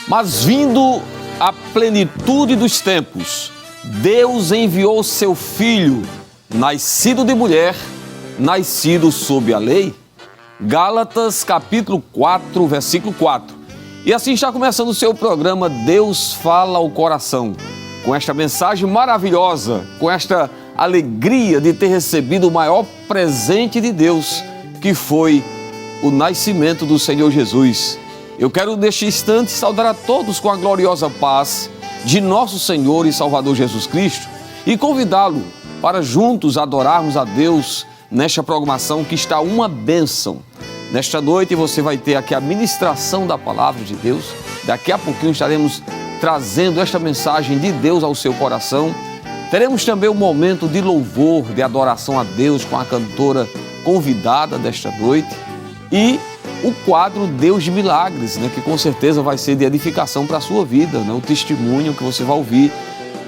Mas vindo a plenitude dos tempos, Deus enviou seu Filho, nascido de mulher, nascido sob a lei. Gálatas capítulo 4, versículo 4. E assim está começando o seu programa Deus Fala ao Coração, com esta mensagem maravilhosa, com esta alegria de ter recebido o maior presente de Deus, que foi o nascimento do Senhor Jesus. Eu quero neste instante saudar a todos com a gloriosa paz de nosso Senhor e Salvador Jesus Cristo e convidá-lo para juntos adorarmos a Deus nesta programação que está uma bênção. Nesta noite você vai ter aqui a ministração da Palavra de Deus. Daqui a pouquinho estaremos trazendo esta mensagem de Deus ao seu coração. Teremos também um momento de louvor, de adoração a Deus com a cantora convidada desta noite e o quadro Deus de Milagres, que com certeza vai ser de edificação para a sua vida, o testemunho que você vai ouvir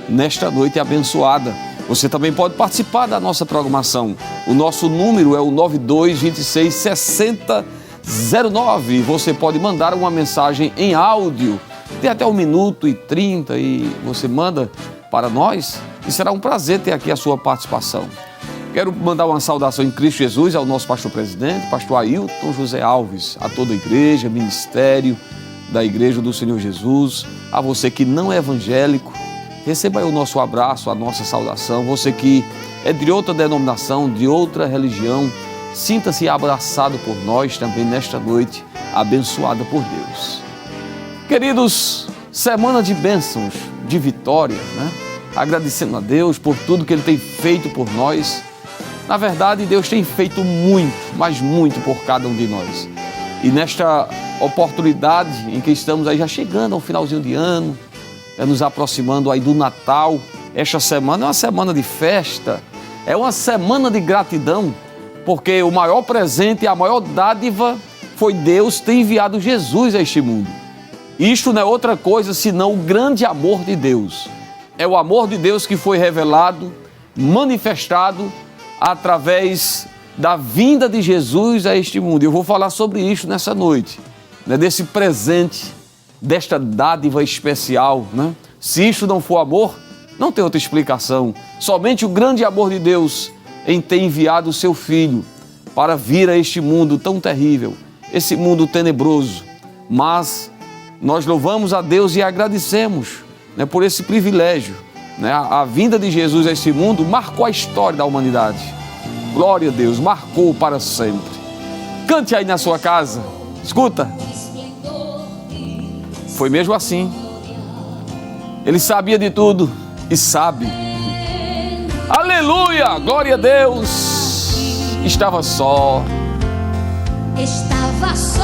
nesta noite abençoada. Você também pode participar da nossa programação. O nosso número é o 92266009. Você pode mandar uma mensagem em áudio, tem até 1 minuto e 30 e você manda para nós e será um prazer ter aqui a sua participação. Quero mandar uma saudação em Cristo Jesus ao nosso pastor presidente, pastor Ailton José Alves, a toda a igreja, ministério da Igreja do Senhor Jesus, a você que não é evangélico, receba aí o nosso abraço, a nossa saudação. Você que é de outra denominação, de outra religião, sinta-se abraçado por nós também nesta noite, abençoada por Deus. Queridos, semana de bênçãos, de vitória, agradecendo a Deus por tudo que Ele tem feito por nós. Na verdade, Deus tem feito muito, mas muito por cada um de nós. E nesta oportunidade em que estamos aí já chegando ao finalzinho de ano, nos aproximando aí do Natal, esta semana é uma semana de festa, é uma semana de gratidão, porque o maior presente e a maior dádiva foi Deus ter enviado Jesus a este mundo. Isto não é outra coisa senão o grande amor de Deus. É o amor de Deus que foi revelado, manifestado através da vinda de Jesus a este mundo. Eu vou falar sobre isso nessa noite, desse presente, desta dádiva especial. Se isto não for amor, não tem outra explicação. Somente o grande amor de Deus em ter enviado o seu Filho para vir a este mundo tão terrível, esse mundo tenebroso. Mas nós louvamos a Deus e agradecemos por esse privilégio. A vinda de Jesus a esse mundo marcou a história da humanidade. Glória a Deus, marcou para sempre. Cante aí na sua casa, escuta. Foi mesmo assim. Ele sabia de tudo e sabe. Aleluia, glória a Deus. Estava só. Estava só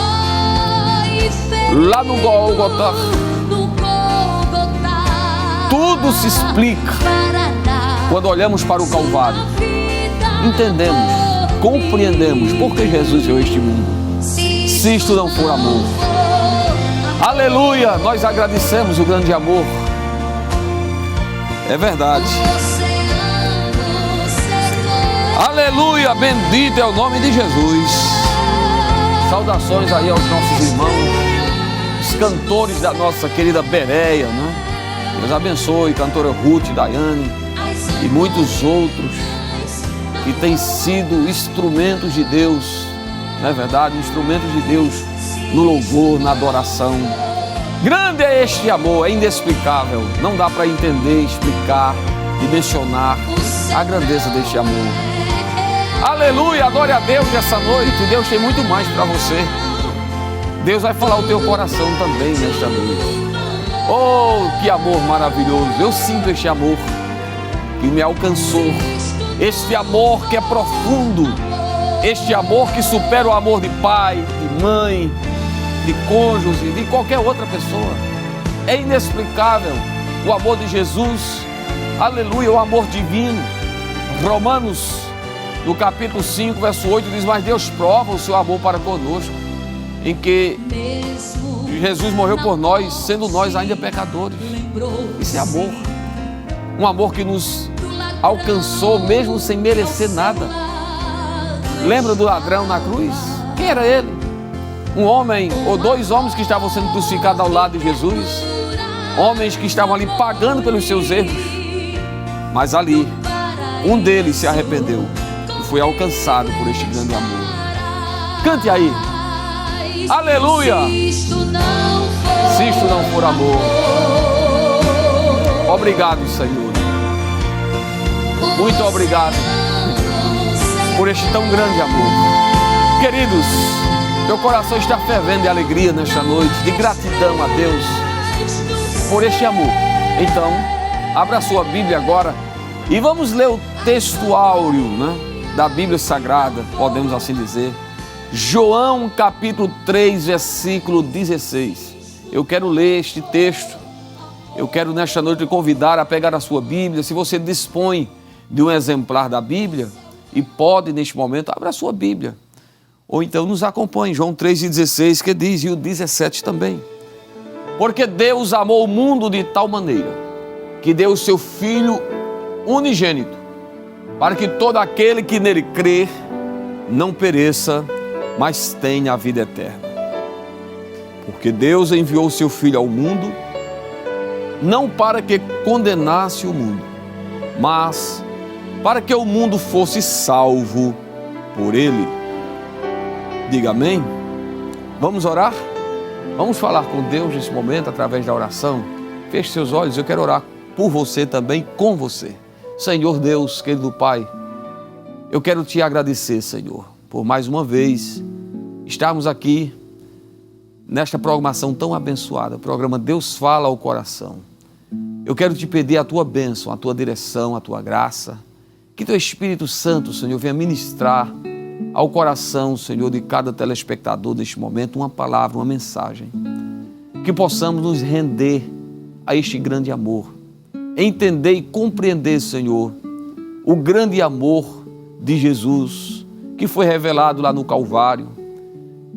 e feliz. Lá no Gólgota. Tudo se explica quando olhamos para o Calvário. Entendemos, compreendemos por que Jesus veio a este mundo. Se isto não for amor. Aleluia, nós agradecemos o grande amor. É verdade. Aleluia, bendito é o nome de Jesus. Saudações aí aos nossos irmãos, os cantores da nossa querida Bereia, Deus abençoe, cantora Ruth, Daiane e muitos outros que têm sido instrumentos de Deus, não é verdade? Instrumentos de Deus no louvor, na adoração. Grande é este amor, é inexplicável. Não dá para entender, explicar, dimensionar a grandeza deste amor. Aleluia, adore a Deus essa noite. Deus tem muito mais para você. Deus vai falar o teu coração também nesta noite. Oh, que amor maravilhoso. Eu sinto este amor que me alcançou. Este amor que é profundo. Este amor que supera o amor de pai, de mãe, de cônjuge, de qualquer outra pessoa. É inexplicável o amor de Jesus. Aleluia, o amor divino. Romanos, no capítulo 5, verso 8, diz: mas Deus prova o seu amor para conosco, em que Jesus morreu por nós, sendo nós ainda pecadores. Isso é amor. Um amor que nos alcançou mesmo sem merecer nada. Lembra do ladrão na cruz? Quem era ele? um homem ou dois homens que estavam sendo crucificados ao lado de Jesus, homens que estavam ali pagando pelos seus erros, mas ali um deles se arrependeu e foi alcançado por este grande amor. Cante aí, aleluia! Se isto não for amor. Obrigado, Senhor. Muito obrigado por este tão grande amor. Queridos, meu coração está fervendo de alegria nesta noite, de gratidão a Deus por este amor. Então, abra a sua Bíblia agora e vamos ler o texto áureo, da Bíblia Sagrada, podemos assim dizer. João capítulo 3, versículo 16. Eu quero ler este texto. Eu quero nesta noite lhe convidar a pegar a sua Bíblia. Se você dispõe de um exemplar da Bíblia e pode neste momento, abra a sua Bíblia. Ou então nos acompanhe, João 3,16, que diz, e o 17 também. Porque Deus amou o mundo de tal maneira que deu o seu Filho unigênito, para que todo aquele que nele crer não pereça, mas tenha a vida eterna. Porque Deus enviou o seu Filho ao mundo, não para que condenasse o mundo, mas para que o mundo fosse salvo por ele. Diga amém. Vamos orar? Vamos falar com Deus nesse momento através da oração. Feche seus olhos, eu quero orar por você também, com você. Senhor Deus, querido Pai, eu quero te agradecer, Senhor, por mais uma vez estarmos aqui nesta programação tão abençoada, o programa Deus Fala ao Coração. Eu quero te pedir a tua bênção, a tua direção, a tua graça, que teu Espírito Santo, Senhor, venha ministrar ao coração, Senhor, de cada telespectador neste momento, uma palavra, uma mensagem, que possamos nos render a este grande amor, entender e compreender, Senhor, o grande amor de Jesus, que foi revelado lá no Calvário,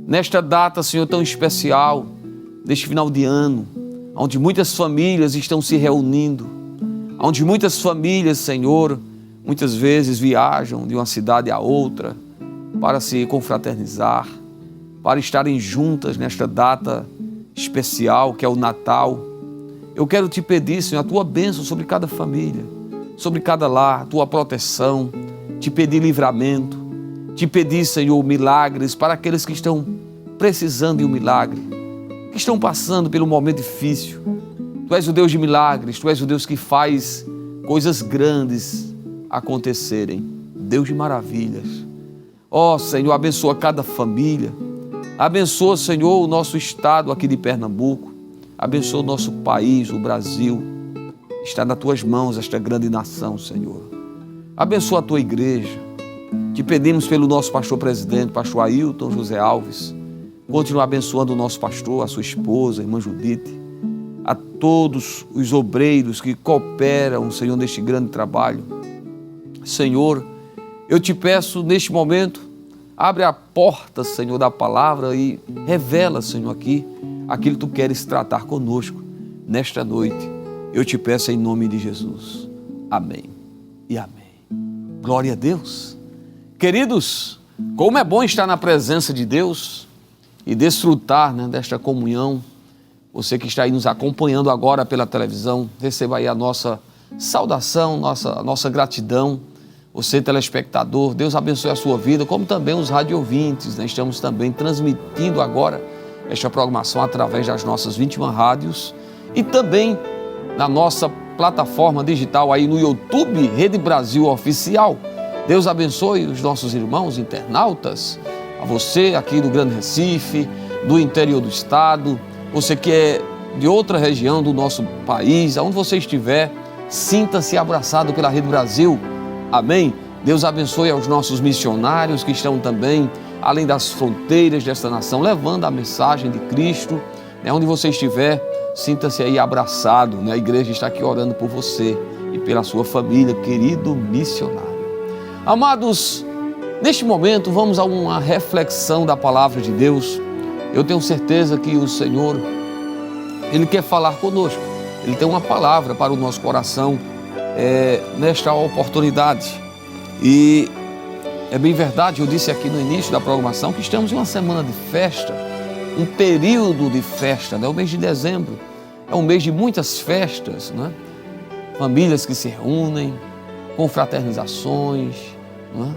nesta data, Senhor, tão especial, neste final de ano, onde muitas famílias estão se reunindo, onde muitas famílias, Senhor, muitas vezes viajam de uma cidade a outra, para se confraternizar, para estarem juntas nesta data especial que é o Natal. Eu quero te pedir, Senhor, a tua bênção sobre cada família, sobre cada lar, a tua proteção, te pedir livramento, te pedir, Senhor, milagres para aqueles que estão precisando de um milagre, que estão passando pelo momento difícil. Tu és o Deus de milagres, tu és o Deus que faz coisas grandes acontecerem, Deus de maravilhas. Ó Senhor, abençoa cada família, abençoa, Senhor, o nosso estado aqui de Pernambuco, abençoa o nosso país, o Brasil, está nas tuas mãos esta grande nação, Senhor. Abençoa a tua igreja, te pedimos pelo nosso pastor presidente, pastor Ailton José Alves, continua abençoando o nosso pastor, a sua esposa, a irmã Judite, a todos os obreiros que cooperam, Senhor, neste grande trabalho. Senhor, eu te peço neste momento, abre a porta, Senhor, da palavra e revela, Senhor, aqui aquilo que tu queres tratar conosco nesta noite. Eu te peço em nome de Jesus. Amém e amém. Glória a Deus. Queridos, como é bom estar na presença de Deus e desfrutar, desta comunhão. Você que está aí nos acompanhando agora pela televisão, receba aí a nossa saudação, a nossa gratidão. Você, telespectador, Deus abençoe a sua vida, como também os radiovintes. Estamos também transmitindo agora esta programação através das nossas 21 rádios e também na nossa plataforma digital aí no YouTube, Rede Brasil Oficial. Deus abençoe os nossos irmãos internautas, a você aqui do Grande Recife, do interior do estado, você que é de outra região do nosso país, aonde você estiver, sinta-se abraçado pela Rede Brasil. Amém? Deus abençoe aos nossos missionários que estão também além das fronteiras desta nação, levando a mensagem de Cristo. Onde você estiver, sinta-se aí abraçado. A igreja está aqui orando por você e pela sua família, querido missionário. Amados, neste momento vamos a uma reflexão da palavra de Deus. Eu tenho certeza que o Senhor, Ele quer falar conosco. Ele tem uma palavra para o nosso coração nesta oportunidade. E é bem verdade, eu disse aqui no início da programação que estamos em uma semana de festa, um período de festa, né? O mês de dezembro é um mês de muitas festas, né? Famílias que se reúnem, confraternizações, né?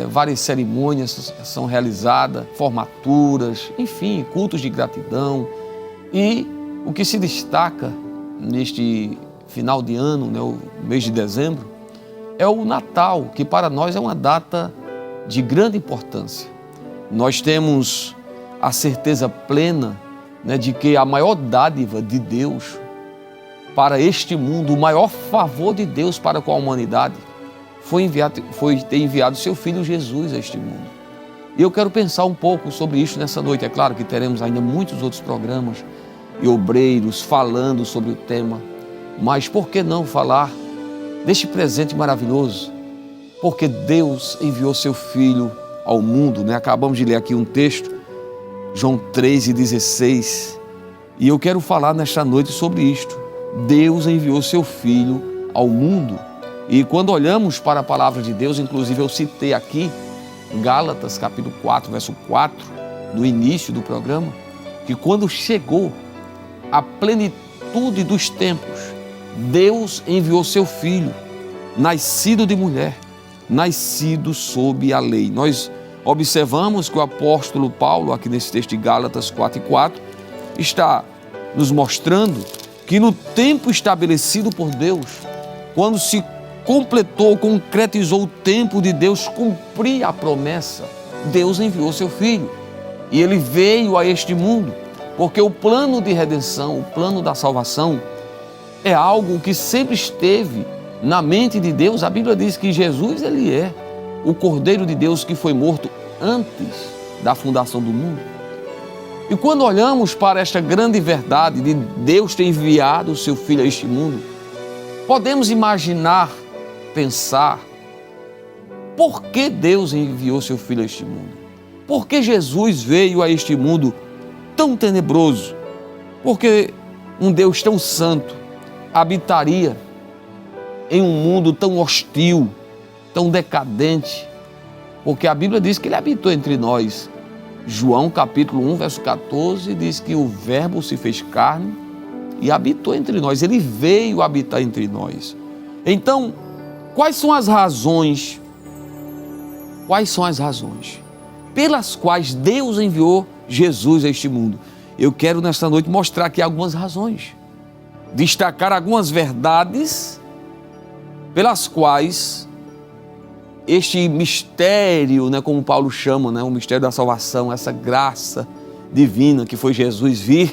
Várias cerimônias são realizadas, formaturas, enfim, cultos de gratidão. E o que se destaca neste final de ano, né, o mês de dezembro, é o Natal, que para nós é uma data de grande importância. Nós temos a certeza plena, né, de que a maior dádiva de Deus para este mundo, o maior favor de Deus para com a humanidade, foi ter enviado seu Filho Jesus a este mundo. E eu quero pensar um pouco sobre isso nessa noite. É claro que teremos ainda muitos outros programas e obreiros falando sobre o tema, mas por que não falar deste presente maravilhoso? Porque Deus enviou seu Filho ao mundo, né? Acabamos de ler aqui um texto, João 3:16, e eu quero falar nesta noite sobre isto. Deus enviou seu Filho ao mundo. E quando olhamos para a palavra de Deus, inclusive eu citei aqui Gálatas capítulo 4, verso 4, no início do programa, que quando chegou a plenitude dos tempos, Deus enviou seu Filho, nascido de mulher, nascido sob a lei. Nós observamos que o apóstolo Paulo, aqui nesse texto de Gálatas 4:4, está nos mostrando que no tempo estabelecido por Deus, quando se concretizou o tempo de Deus cumprir a promessa, Deus enviou seu Filho. E ele veio a este mundo, porque o plano de redenção, o plano da salvação, é algo que sempre esteve na mente de Deus. A Bíblia diz que Jesus, ele é o Cordeiro de Deus que foi morto antes da fundação do mundo. E quando olhamos para esta grande verdade de Deus ter enviado o seu Filho a este mundo, podemos imaginar, pensar, por que Deus enviou seu Filho a este mundo? Por que Jesus veio a este mundo tão tenebroso? Porque um Deus tão santo habitaria em um mundo tão hostil, tão decadente, porque a Bíblia diz que ele habitou entre nós. João capítulo 1, verso 14, diz que o Verbo se fez carne e habitou entre nós. Ele veio habitar entre nós. Então, quais são as razões pelas quais Deus enviou Jesus a este mundo? Eu quero nesta noite mostrar aqui algumas razões, destacar algumas verdades pelas quais este mistério, né, como Paulo chama, né, o mistério da salvação, essa graça divina que foi Jesus vir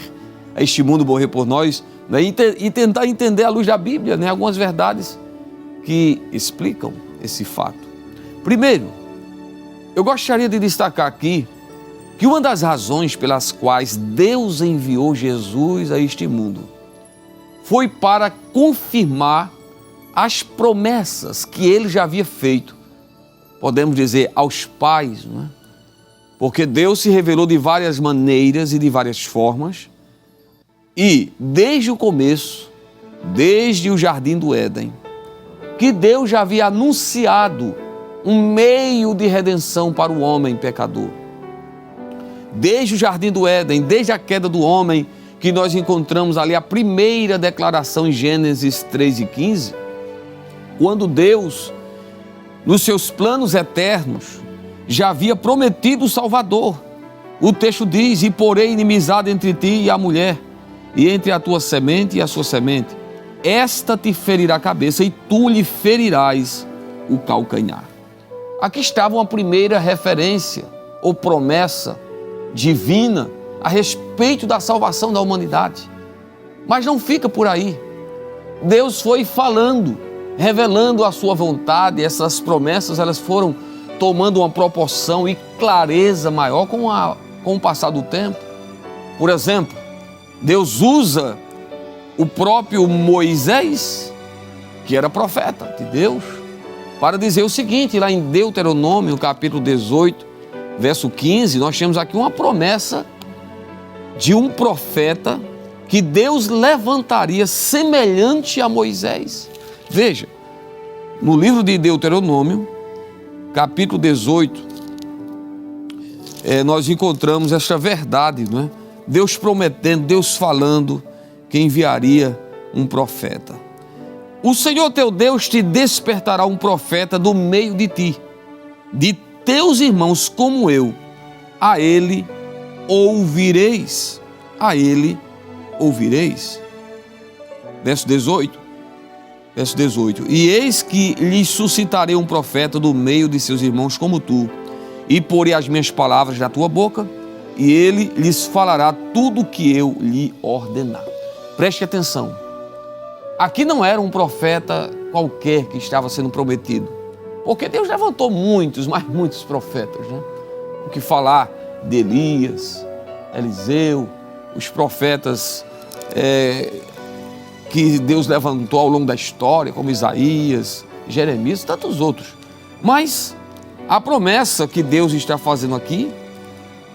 a este mundo morrer por nós, né, e tentar entender à luz da Bíblia, né, algumas verdades que explicam esse fato. Primeiro, eu gostaria de destacar aqui que uma das razões pelas quais Deus enviou Jesus a este mundo foi para confirmar as promessas que ele já havia feito, podemos dizer, aos pais, não é? Porque Deus se revelou de várias maneiras e de várias formas, e desde o começo, desde o Jardim do Éden, que Deus já havia anunciado um meio de redenção para o homem pecador. Desde o Jardim do Éden, desde a queda do homem, que nós encontramos ali a primeira declaração em Gênesis 3:15, quando Deus, nos seus planos eternos, já havia prometido o Salvador. O texto diz: e porém inimizade entre ti e a mulher, e entre a tua semente e a sua semente. Esta te ferirá a cabeça e tu lhe ferirás o calcanhar. Aqui estava uma primeira referência ou promessa divina a respeito da salvação da humanidade. Mas não fica por aí. Deus foi falando, revelando a sua vontade. Essas promessas, elas foram tomando uma proporção e clareza maior com o passar do tempo. Por exemplo, Deus usa o próprio Moisés, que era profeta de Deus, para dizer o seguinte, lá em Deuteronômio, capítulo 18, verso 15, nós temos aqui uma promessa de um profeta que Deus levantaria semelhante a Moisés. Veja, no livro de Deuteronômio, capítulo 18, nós encontramos esta verdade, não é? Deus prometendo, Deus falando que enviaria um profeta. O Senhor teu Deus te despertará um profeta do meio de ti, de teus irmãos como eu. A ele ouvireis. A ele ouvireis. Verso 18. E eis que lhes suscitarei um profeta do meio de seus irmãos como tu, e porei as minhas palavras na tua boca, e ele lhes falará tudo o que eu lhe ordenar. Preste atenção. Aqui não era um profeta qualquer que estava sendo prometido, porque Deus levantou muitos, mas muitos profetas, né? O que falar de Elias, Eliseu, os profetas que Deus levantou ao longo da história, como Isaías, Jeremias e tantos outros. Mas a promessa que Deus está fazendo aqui,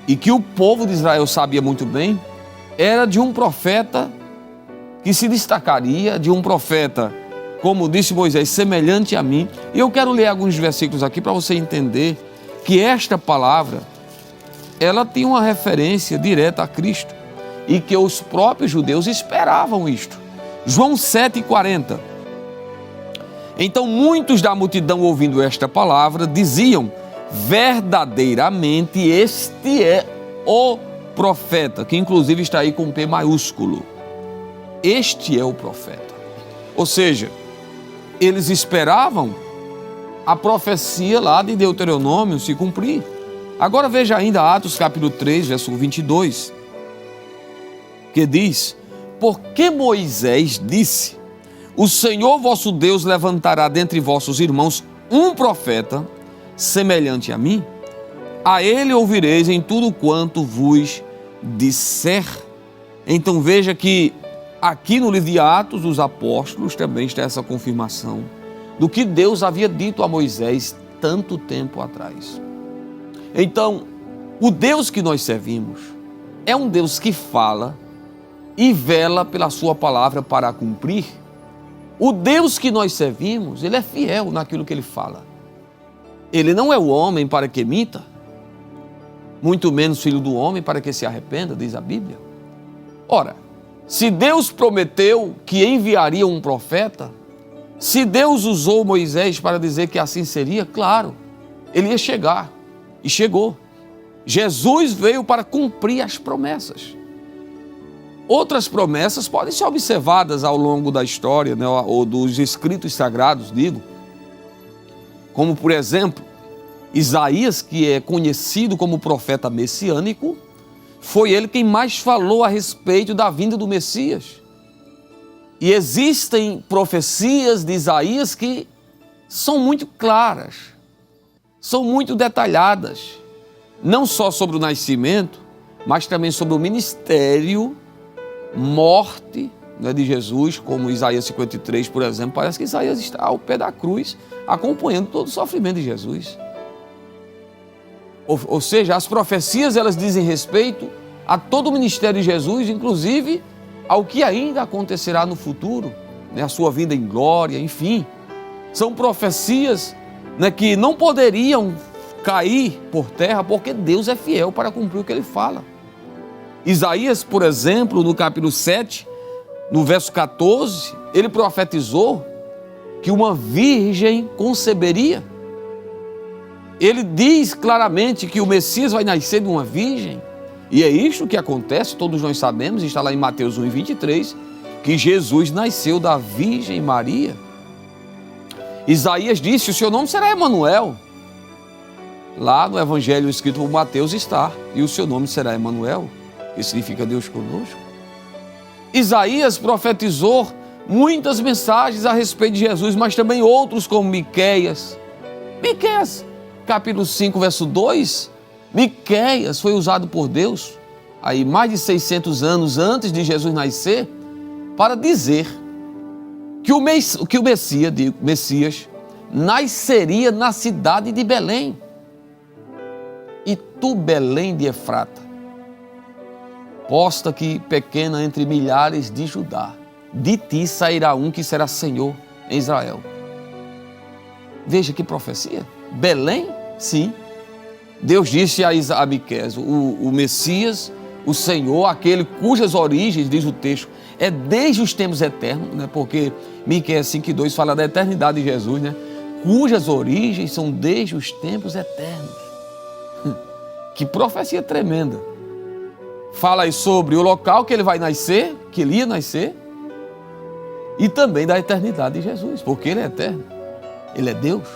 e que o povo de Israel sabia muito bem, era de um profeta que se destacaria, de um profeta, como disse Moisés, semelhante a mim. E eu quero ler alguns versículos aqui para você entender que esta palavra, ela tem uma referência direta a Cristo, e que os próprios judeus esperavam isto. João 7,40. Então muitos da multidão, ouvindo esta palavra, diziam: verdadeiramente este é o profeta, que inclusive está aí com P maiúsculo. Este é o profeta. Ou seja, eles esperavam a profecia lá de Deuteronômio se cumprir. Agora veja ainda Atos capítulo 3, verso 22, que diz: porque Moisés disse: o Senhor vosso Deus levantará dentre vossos irmãos um profeta semelhante a mim, a ele ouvireis em tudo quanto vos disser. Então veja que aqui no livro de Atos dos Apóstolos também está essa confirmação do que Deus havia dito a Moisés tanto tempo atrás. Então, o Deus que nós servimos é um Deus que fala e vela pela sua palavra para cumprir. O Deus que nós servimos, ele é fiel naquilo que ele fala. Ele não é o homem para que minta, muito menos filho do homem para que se arrependa, diz a Bíblia. Ora, se Deus prometeu que enviaria um profeta, se Deus usou Moisés para dizer que assim seria, claro, ele ia chegar, e chegou. Jesus veio para cumprir as promessas. Outras promessas podem ser observadas ao longo da história, né, ou dos escritos sagrados, digo, como por exemplo, Isaías, que é conhecido como profeta messiânico, foi ele quem mais falou a respeito da vinda do Messias. E existem profecias de Isaías que são muito claras, são muito detalhadas, não só sobre o nascimento, mas também sobre o ministério, morte, né, de Jesus, como Isaías 53, por exemplo. Parece que Isaías está ao pé da cruz, acompanhando todo o sofrimento de Jesus. Ou seja, as profecias, elas dizem respeito a todo o ministério de Jesus, inclusive ao que ainda acontecerá no futuro, né, a sua vinda em glória, enfim. São profecias, né, que não poderiam cair por terra, porque Deus é fiel para cumprir o que ele fala. Isaías, por exemplo, no capítulo 7, no verso 14, ele profetizou que uma virgem conceberia. Ele diz claramente que o Messias vai nascer de uma virgem, e é isso que acontece, todos nós sabemos, está lá em Mateus 1:23, que Jesus nasceu da Virgem Maria. Isaías disse: o seu nome será Emanuel. Lá no Evangelho escrito por Mateus está: e o seu nome será Emanuel, que significa Deus conosco. Isaías profetizou muitas mensagens a respeito de Jesus, mas também outros como Miqueias, capítulo 5, verso 2, Miqueias foi usado por Deus, aí mais de 600 anos antes de Jesus nascer, para dizer que o Messias nasceria na cidade de Belém. E tu, Belém de Efrata, posta que pequena entre milhares de Judá, de ti sairá um que será Senhor em Israel. Veja que profecia. Belém, sim, Deus disse a Miqueias, o Messias, o Senhor, aquele cujas origens, diz o texto, é desde os tempos eternos, né? Porque Miqueias 5:2 fala da eternidade de Jesus, né? Cujas origens são desde os tempos eternos. Que profecia tremenda. Fala aí sobre o local que ele vai nascer, que ele ia nascer, e também da eternidade de Jesus, porque ele é eterno, ele é Deus.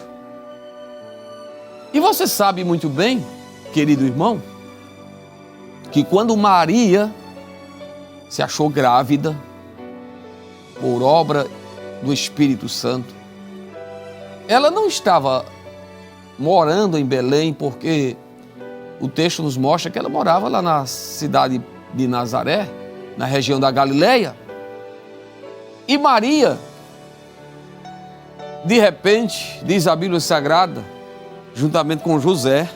E você sabe muito bem, querido irmão, que quando Maria se achou grávida por obra do Espírito Santo, ela não estava morando em Belém, porque o texto nos mostra que ela morava lá na cidade de Nazaré, na região da Galileia. E Maria, de repente, diz a Bíblia Sagrada, juntamente com José,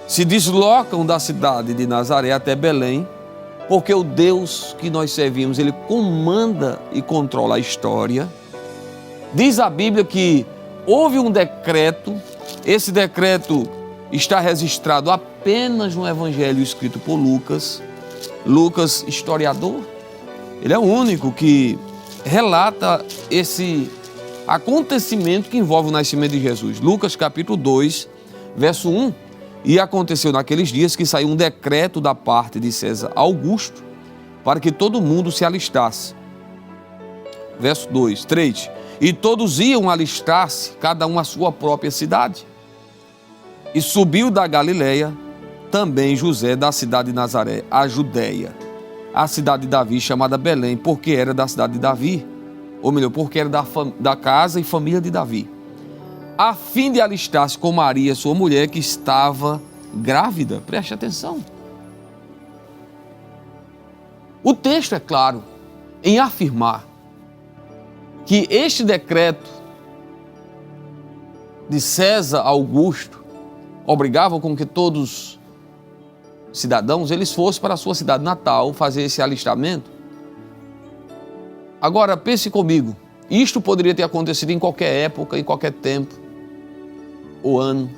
se deslocam da cidade de Nazaré até Belém, porque o Deus que nós servimos, ele comanda e controla a história. Diz a Bíblia que houve um decreto, esse decreto está registrado apenas no Evangelho escrito por Lucas. Lucas, historiador, ele é o único que relata esse acontecimento que envolve o nascimento de Jesus. Lucas capítulo 2, verso 1. E aconteceu naqueles dias que saiu um decreto da parte de César Augusto para que todo mundo se alistasse. Verso 2, 3. E todos iam alistar-se, cada um à sua própria cidade. E subiu da Galileia também José da cidade de Nazaré, a Judéia, a cidade de Davi, chamada Belém, porque era da cidade de Davi, ou melhor, porque era da casa e família de Davi, a fim de alistar-se com Maria, sua mulher, que estava grávida. Preste atenção. O texto é claro em afirmar que este decreto de César Augusto obrigava com que todos os cidadãos eles fossem para a sua cidade natal fazer esse alistamento. Agora pense comigo, isto poderia ter acontecido em qualquer época, em qualquer tempo, ou ano,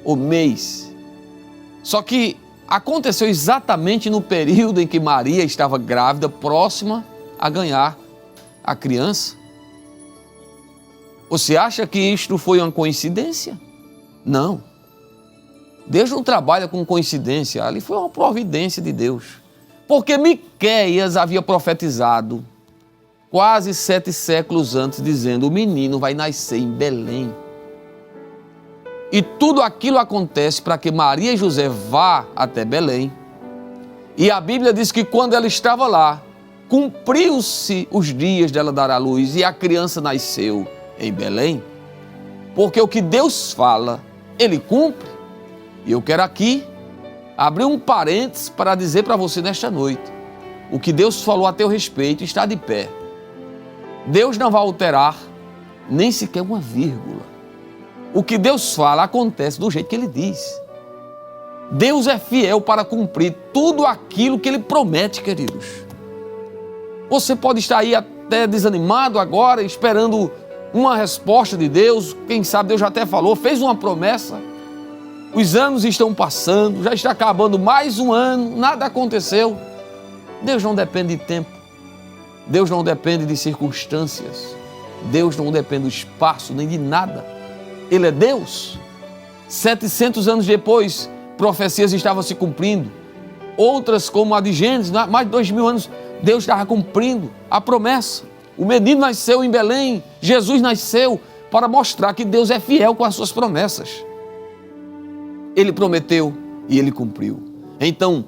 ou mês. Só que aconteceu exatamente no período em que Maria estava grávida, próxima a ganhar a criança. Você acha que isto foi uma coincidência? Não. Deus não trabalha com coincidência, ali foi uma providência de Deus. Porque Miqueias havia profetizado quase 7 séculos antes, dizendo: o menino vai nascer em Belém. E tudo aquilo acontece para que Maria e José vá até Belém. E a Bíblia diz que quando ela estava lá, cumpriu-se os dias dela dar à luz e a criança nasceu em Belém. Porque o que Deus fala, Ele cumpre. E eu quero aqui abrir um parênteses para dizer para você nesta noite: o que Deus falou a teu respeito está de pé. Deus não vai alterar nem sequer uma vírgula. O que Deus fala acontece do jeito que Ele diz. Deus é fiel para cumprir tudo aquilo que Ele promete, queridos. Você pode estar aí até desanimado agora, esperando uma resposta de Deus. Quem sabe Deus já até falou, fez uma promessa. Os anos estão passando, já está acabando mais um ano, nada aconteceu. Deus não depende de tempo. Deus não depende de circunstâncias. Deus não depende do espaço, nem de nada. Ele é Deus. 700 anos depois, profecias estavam se cumprindo. Outras, como a de Gênesis, mais de 2000 anos, Deus estava cumprindo a promessa. O menino nasceu em Belém, Jesus nasceu para mostrar que Deus é fiel com as suas promessas. Ele prometeu e Ele cumpriu. Então,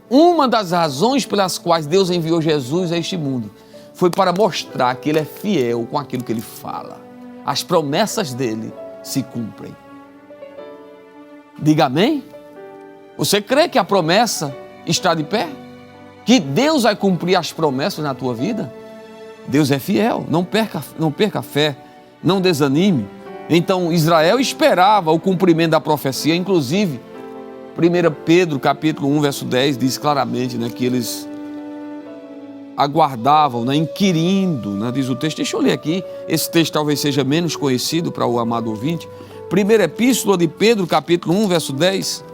uma das razões pelas quais Deus enviou Jesus a este mundo foi para mostrar que Ele é fiel com aquilo que Ele fala. As promessas dEle se cumprem. Diga amém? Você crê que a promessa está de pé? Que Deus vai cumprir as promessas na tua vida? Deus é fiel, não perca a fé, não desanime. Então Israel esperava o cumprimento da profecia, inclusive 1 Pedro capítulo 1, verso 10 diz claramente, né, que eles aguardavam, né, inquirindo, né, diz o texto. Deixa eu ler aqui, esse texto talvez seja menos conhecido para o amado ouvinte. Primeira Epístola de Pedro, capítulo 1, verso 10.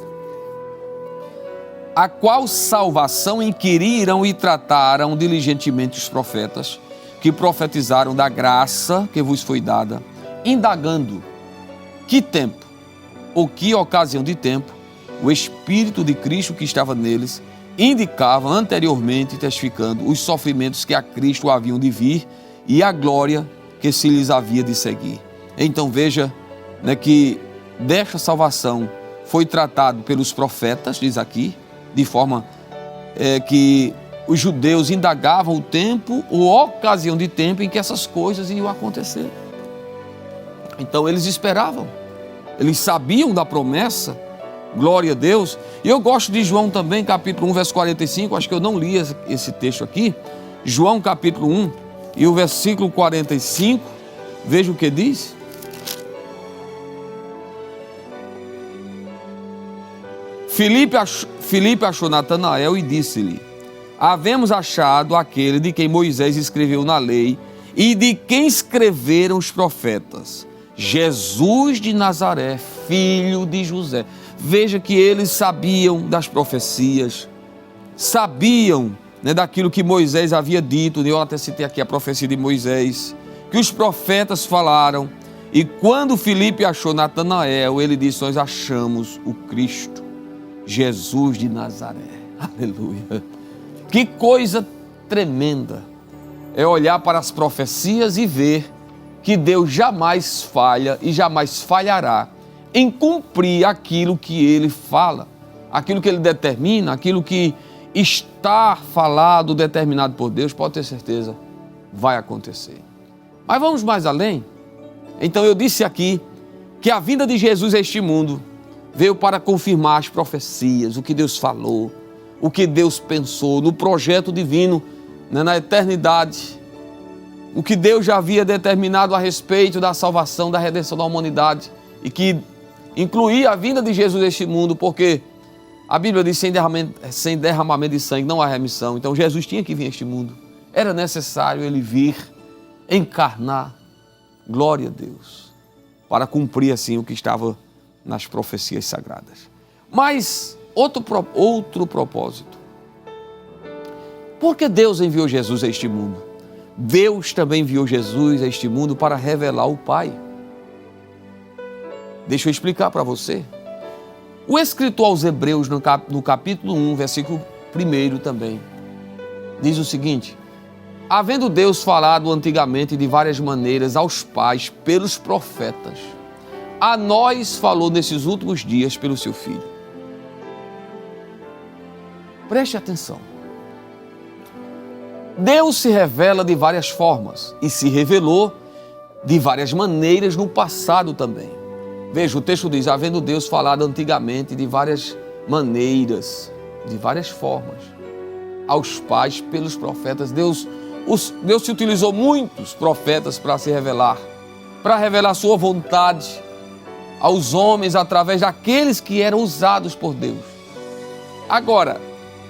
A qual salvação inquiriram e trataram diligentemente os profetas, que profetizaram da graça que vos foi dada, indagando que tempo, ou que ocasião de tempo, o Espírito de Cristo que estava neles indicava anteriormente, testificando os sofrimentos que a Cristo haviam de vir e a glória que se lhes havia de seguir. Então veja, né, que desta salvação foi tratado pelos profetas, diz aqui, de forma que os judeus indagavam o tempo ou ocasião de tempo em que essas coisas iam acontecer. Então eles esperavam, eles sabiam da promessa, glória a Deus. E eu gosto de João também, capítulo 1, verso 45, acho que eu não li esse texto aqui. João capítulo 1 e o versículo 45, veja o que diz. Filipe achou Natanael e disse-lhe: havemos achado aquele de quem Moisés escreveu na lei e de quem escreveram os profetas, Jesus de Nazaré, filho de José. Veja que eles sabiam das profecias, sabiam, né, daquilo que Moisés havia dito. Eu até citei aqui a profecia de Moisés, que os profetas falaram. E quando Filipe achou Natanael, ele disse: nós achamos o Cristo, Jesus de Nazaré. Aleluia. Que coisa tremenda é olhar para as profecias e ver que Deus jamais falha e jamais falhará em cumprir aquilo que Ele fala, aquilo que Ele determina, aquilo que está falado, determinado por Deus, pode ter certeza, vai acontecer. Mas vamos mais além. Então eu disse aqui que a vinda de Jesus a este mundo veio para confirmar as profecias, o que Deus falou, o que Deus pensou no projeto divino, né, na eternidade, o que Deus já havia determinado a respeito da salvação, da redenção da humanidade, e que incluía a vinda de Jesus a este mundo, porque a Bíblia diz: sem derramamento de sangue não há remissão. Então Jesus tinha que vir a este mundo, era necessário Ele vir, encarnar, glória a Deus, para cumprir assim o que estava nas profecias sagradas. Mas outro propósito. Por que Deus enviou Jesus a este mundo? Deus também enviou Jesus a este mundo para revelar o Pai. Deixa eu explicar para você. O escritor aos Hebreus, no capítulo 1, versículo 1 também, diz o seguinte: havendo Deus falado antigamente de várias maneiras aos pais pelos profetas, a nós falou nesses últimos dias pelo seu Filho. Preste atenção. Deus se revela de várias formas e se revelou de várias maneiras no passado também. Veja, o texto diz: havendo Deus falado antigamente de várias maneiras, de várias formas, aos pais pelos profetas. Deus se utilizou muitos profetas para se revelar, para revelar sua vontade aos homens através daqueles que eram usados por Deus. Agora,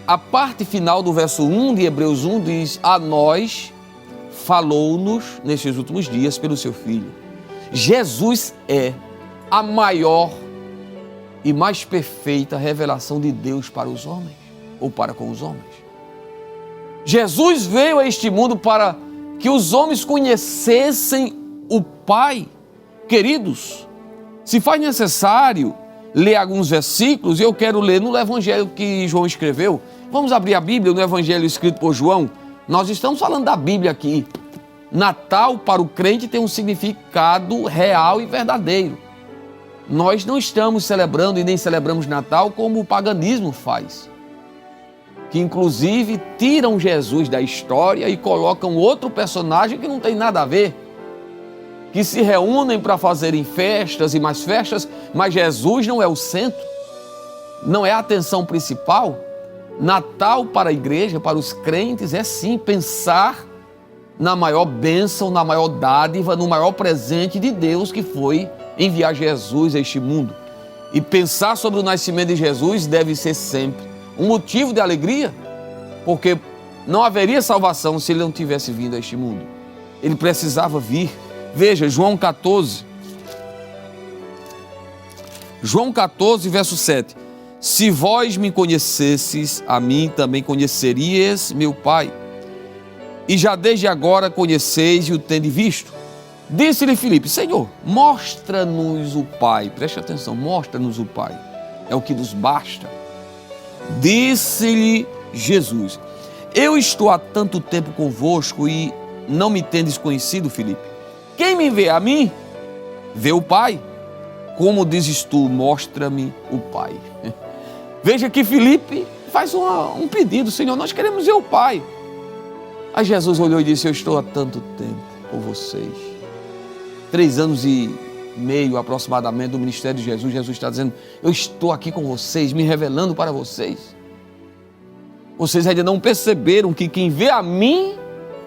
a parte final do verso 1 de Hebreus 1 diz: a nós falou-nos nestes últimos dias pelo seu Filho. Jesus é a maior e mais perfeita revelação de Deus para os homens, ou para com os homens. Jesus veio a este mundo para que os homens conhecessem o Pai. Queridos, se faz necessário ler alguns versículos, eu quero ler no Evangelho que João escreveu. Vamos abrir a Bíblia no Evangelho escrito por João. Nós estamos falando da Bíblia aqui. Natal para o crente tem um significado real e verdadeiro. Nós não estamos celebrando e nem celebramos Natal como o paganismo faz, que inclusive tiram Jesus da história e colocam outro personagem que não tem nada a ver, que se reúnem para fazerem festas e mais festas, mas Jesus não é o centro, não é a atenção principal. Natal para a igreja, para os crentes, é sim pensar na maior bênção, na maior dádiva, no maior presente de Deus, que foi enviar Jesus a este mundo. E pensar sobre o nascimento de Jesus deve ser sempre um motivo de alegria, porque não haveria salvação se Ele não tivesse vindo a este mundo. Ele precisava vir. Veja, João 14, João 14, verso 7. Se vós me conhecesses, a mim também conhecerias meu Pai. E já desde agora conheceis e o tendes visto. Disse-lhe Filipe, Senhor, mostra-nos o Pai. Preste atenção, mostra-nos o Pai. É o que nos basta. Disse-lhe Jesus, eu estou há tanto tempo convosco e não me tendes conhecido, Filipe. Quem me vê a mim, vê o Pai. Como dizes tu, mostra-me o Pai. Veja que Filipe faz um pedido, Senhor, nós queremos ver o Pai. Aí Jesus olhou e disse, eu estou há tanto tempo com vocês. 3 anos e meio aproximadamente do ministério de Jesus. Jesus está dizendo, eu estou aqui com vocês, me revelando para vocês. Vocês ainda não perceberam que quem vê a mim,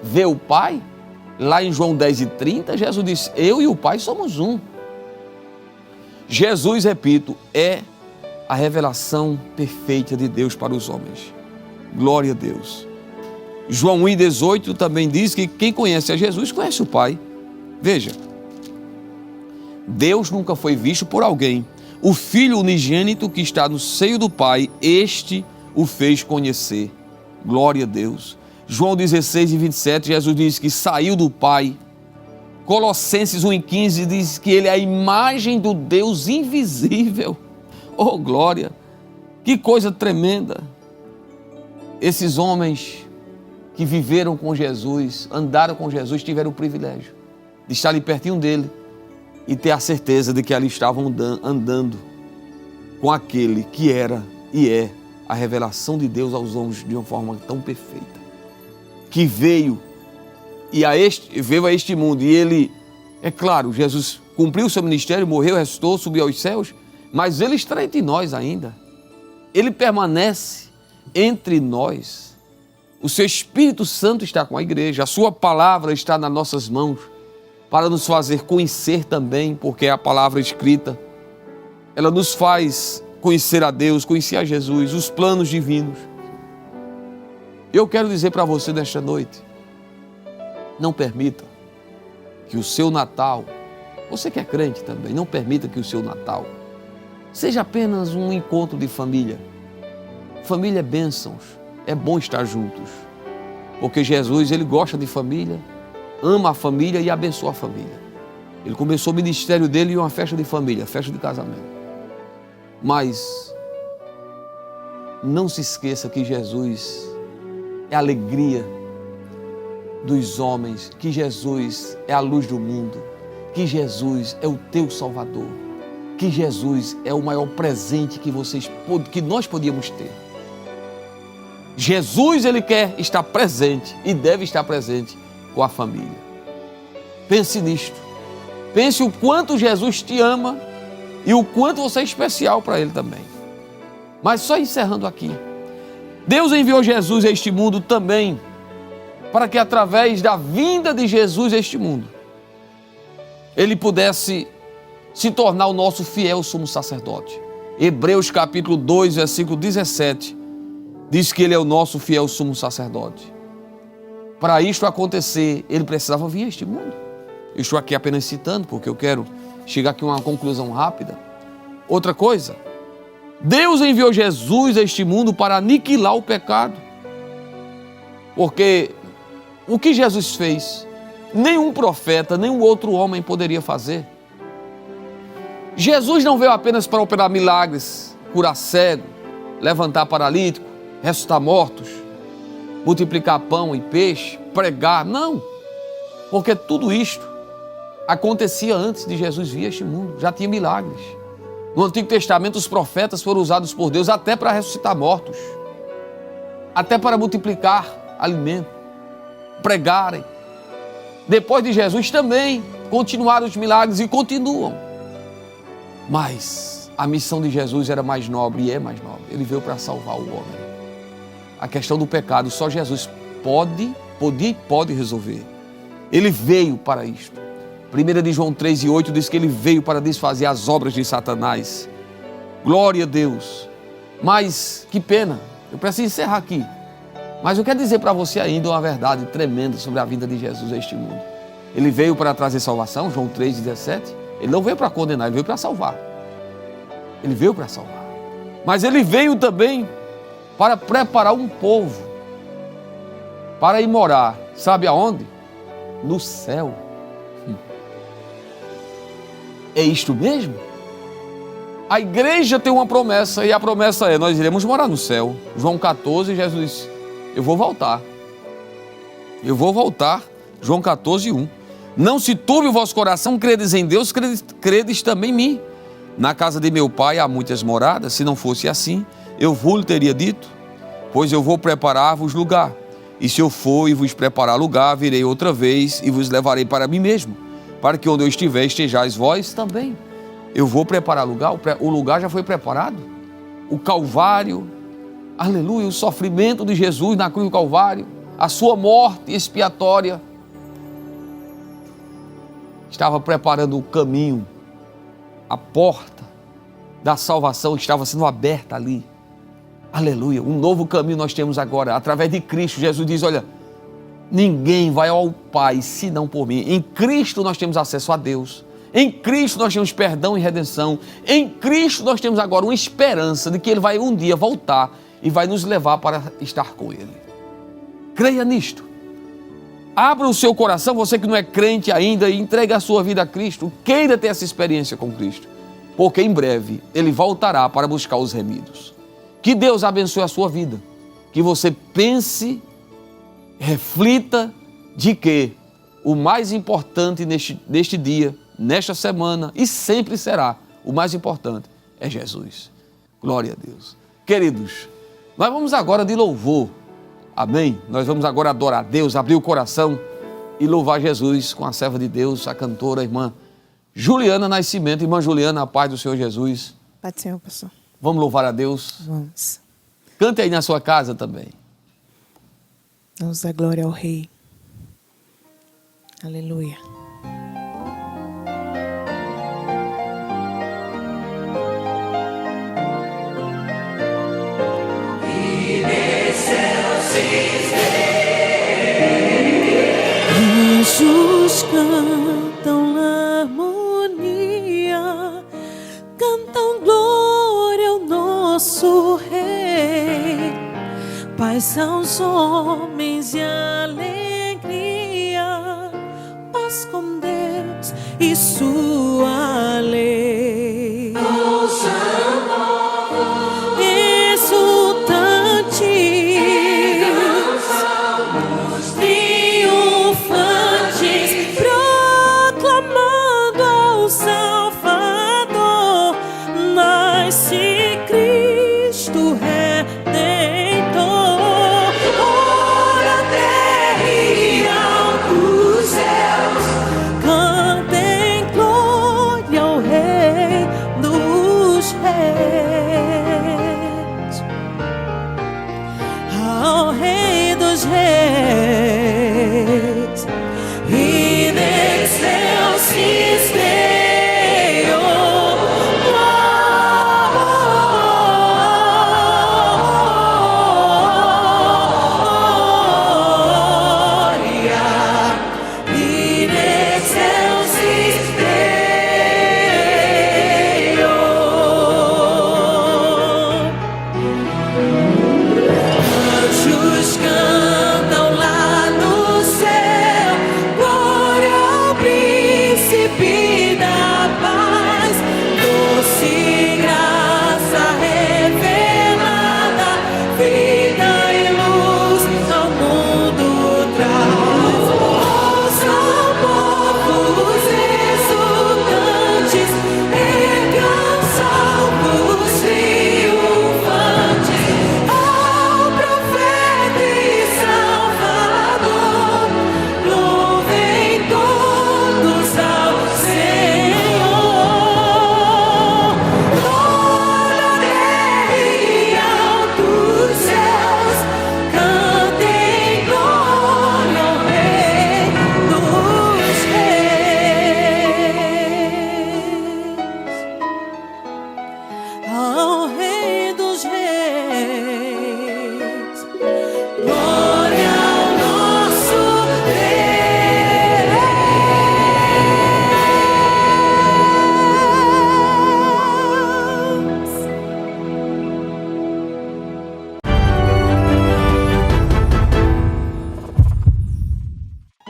vê o Pai? Lá em João 10:30, Jesus disse, eu e o Pai somos um. Jesus, repito, é a revelação perfeita de Deus para os homens. Glória a Deus. João 1:18 também diz que quem conhece a Jesus conhece o Pai. Veja, Deus nunca foi visto por alguém. O Filho unigênito que está no seio do Pai, este o fez conhecer. Glória a Deus. João 16:27, Jesus diz que saiu do Pai. Colossenses 1:15 diz que ele é a imagem do Deus invisível. Oh, glória! Que coisa tremenda! Esses homens que viveram com Jesus, andaram com Jesus, tiveram o privilégio de estar ali pertinho dele e ter a certeza de que ali estavam andando com aquele que era e é a revelação de Deus aos homens de uma forma tão perfeita, que veio a este mundo e ele, é claro, Jesus cumpriu o seu ministério, morreu, ressuscitou, subiu aos céus, mas ele está entre nós ainda, ele permanece entre nós, o seu Espírito Santo está com a igreja, a sua palavra está nas nossas mãos, para nos fazer conhecer também, porque é a palavra escrita, ela nos faz conhecer a Deus, conhecer a Jesus, os planos divinos. Eu quero dizer para você nesta noite, não permita que o seu Natal, você que é crente também, não permita que o seu Natal seja apenas um encontro de família. Família é bênçãos, é bom estar juntos, porque Jesus, ele gosta de família, ama a família e abençoa a família. Ele começou o ministério dele em uma festa de família, festa de casamento. Mas não se esqueça que Jesus é a alegria dos homens, que Jesus é a luz do mundo, que Jesus é o teu Salvador, que Jesus é o maior presente que nós podíamos ter. Jesus, ele quer estar presente e deve estar presente com a família. Pense nisto. Pense o quanto Jesus te ama e o quanto você é especial para ele também. Mas só encerrando aqui. Deus enviou Jesus a este mundo também para que através da vinda de Jesus a este mundo, ele pudesse se tornar o nosso fiel sumo sacerdote. Hebreus capítulo 2, versículo 17, diz que ele é o nosso fiel sumo sacerdote. Para isto acontecer, ele precisava vir a este mundo. Eu estou aqui apenas citando, porque eu quero chegar aqui a uma conclusão rápida. Outra coisa, Deus enviou Jesus a este mundo para aniquilar o pecado. Porque o que Jesus fez, nenhum profeta, nenhum outro homem poderia fazer. Jesus não veio apenas para operar milagres, curar cego, levantar paralítico, ressuscitar mortos, multiplicar pão e peixe, pregar, não. Porque tudo isto acontecia antes de Jesus vir a este mundo, já tinha milagres. No Antigo Testamento, os profetas foram usados por Deus até para ressuscitar mortos, até para multiplicar alimento, pregarem. Depois de Jesus também continuaram os milagres e continuam. Mas a missão de Jesus era mais nobre e é mais nobre. Ele veio para salvar o homem. A questão do pecado só Jesus podia e pode resolver. Ele veio para isto. 1 de João 3:8 diz que ele veio para desfazer as obras de Satanás. Glória a Deus. Mas que pena, eu preciso encerrar aqui. Mas eu quero dizer para você ainda uma verdade tremenda sobre a vinda de Jesus a este mundo. Ele veio para trazer salvação, João 3:17. Ele não veio para condenar, ele veio para salvar. Ele veio para salvar. Mas ele veio também para preparar um povo para ir morar, sabe aonde? No céu. É isto mesmo? A igreja tem uma promessa, e a promessa é: nós iremos morar no céu. João 14, Jesus disse: eu vou voltar. Eu vou voltar. João 14, 1. Não se turbe o vosso coração, credes em Deus, credes também em mim. Na casa de meu pai há muitas moradas, se não fosse assim, eu vos teria dito, pois eu vou preparar-vos lugar. E se eu for e vos preparar lugar, virei outra vez e vos levarei para mim mesmo, para que onde eu estiver estejais vós também. Eu vou preparar lugar, o lugar já foi preparado. O Calvário, aleluia, o sofrimento de Jesus na cruz do Calvário, a sua morte expiatória, estava preparando o caminho, a porta da salvação estava sendo aberta ali. Aleluia, um novo caminho nós temos agora, através de Cristo. Jesus diz: olha, ninguém vai ao Pai senão por mim. Em Cristo nós temos acesso a Deus. Em Cristo nós temos perdão e redenção. Em Cristo nós temos agora uma esperança de que Ele vai um dia voltar e vai nos levar para estar com Ele. Creia nisto. Abra o seu coração, você que não é crente ainda, e entregue a sua vida a Cristo. Queira ter essa experiência com Cristo, porque em breve Ele voltará para buscar os remidos. Que Deus abençoe a sua vida. Que você pense, reflita de que o mais importante neste dia, nesta semana, e sempre será o mais importante, é Jesus. Glória a Deus. Queridos, nós vamos agora de louvor. Amém? Nós vamos agora adorar a Deus, abrir o coração e louvar Jesus com a serva de Deus, a cantora, a irmã Juliana Nascimento. Irmã Juliana, a paz do Senhor Jesus. Pai do Senhor, pastor. Vamos louvar a Deus? Vamos. Cante aí na sua casa também. Vamos dar glória ao Rei. Aleluia. Anjos cantam na harmonia, cantam glória ao nosso Rei. Paz aos homens e alegria, paz com Deus e sua lei.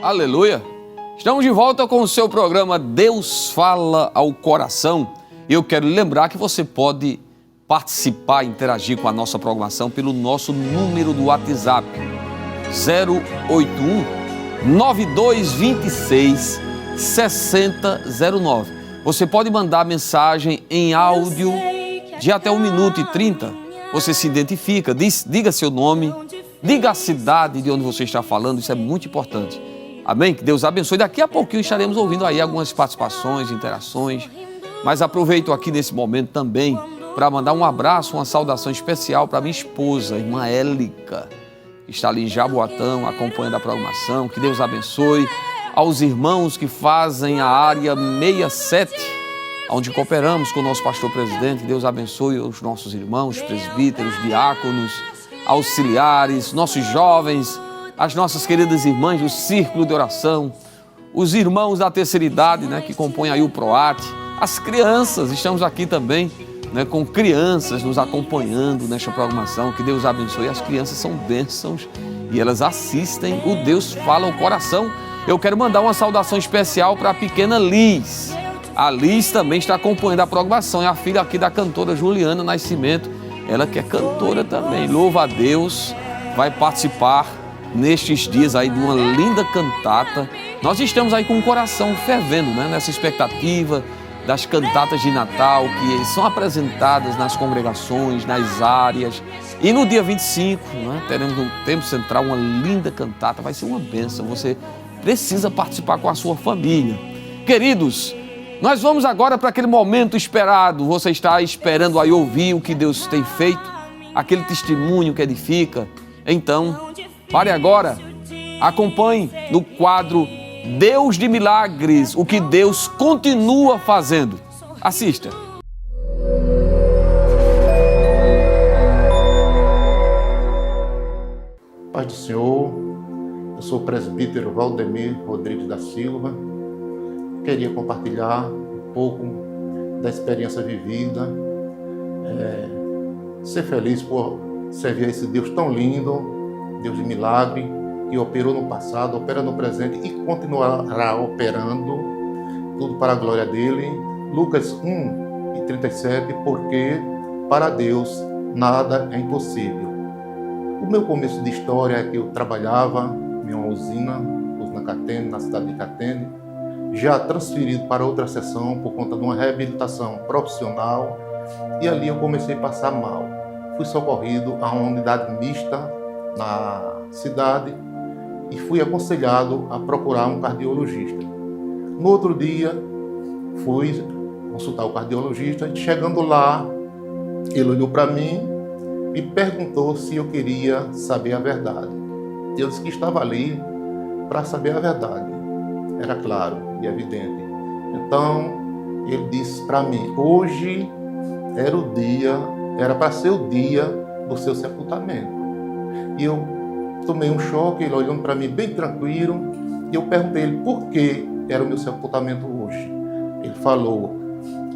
Aleluia! Estamos de volta com o seu programa Deus Fala ao Coração. Eu quero lembrar que você pode participar, interagir com a nossa programação pelo nosso número do WhatsApp 081 9226 6009. Você pode mandar mensagem em áudio de até 1 minuto e 30. Você se identifica, diga seu nome, diga a cidade de onde você está falando, isso é muito importante. Amém? Que Deus abençoe. Daqui a pouquinho estaremos ouvindo aí algumas participações, interações. Mas aproveito aqui nesse momento também para mandar um abraço, uma saudação especial para minha esposa, irmã Élica, que está ali em Jaboatão, acompanhando a programação. Que Deus abençoe. Aos irmãos que fazem a área 67, onde cooperamos com o nosso pastor presidente. Que Deus abençoe os nossos irmãos, presbíteros, diáconos, auxiliares, nossos jovens, as nossas queridas irmãs do Círculo de Oração, os irmãos da terceira idade, né, que compõem aí o PROAT, as crianças, estamos aqui também, né, com crianças nos acompanhando nesta programação. Que Deus abençoe. As crianças são bênçãos e elas assistem o Deus Fala ao Coração. Eu quero mandar uma saudação especial para a pequena Liz. A Liz também está acompanhando a programação, é a filha aqui da cantora Juliana Nascimento, ela que é cantora também, louva a Deus, vai participar nestes dias aí de uma linda cantata. Nós estamos aí com o coração fervendo, né, nessa expectativa das cantatas de Natal que são apresentadas nas congregações, nas áreas. E no dia 25, né, teremos no Templo Central uma linda cantata, vai ser uma bênção. Você precisa participar com a sua família. Queridos, nós vamos agora para aquele momento esperado. Você está esperando aí ouvir o que Deus tem feito, aquele testemunho que edifica. Então, pare agora, acompanhe no quadro Deus de Milagres, o que Deus continua fazendo. Assista. Paz do Senhor, eu sou o presbítero Valdemir Rodrigues da Silva. Queria compartilhar um pouco da experiência vivida, ser feliz por servir a esse Deus tão lindo, Deus de milagre, que operou no passado, opera no presente e continuará operando, tudo para a glória dele. Lucas 1:37, porque para Deus nada é impossível. O meu começo de história é que eu trabalhava em uma usina Catene, na cidade de Catene, já transferido para outra seção por conta de uma reabilitação profissional, e ali eu comecei a passar mal. Fui socorrido a uma unidade mista na cidade e fui aconselhado a procurar um cardiologista. No outro dia, fui consultar o cardiologista e, chegando lá, ele olhou para mim e perguntou se eu queria saber a verdade. Eu disse que estava ali para saber a verdade. Era claro e evidente. Então, ele disse para mim, hoje era para ser o dia do seu sepultamento. E eu tomei um choque, ele olhando para mim bem tranquilo, e eu perguntei a ele por que era o meu sepultamento hoje. Ele falou,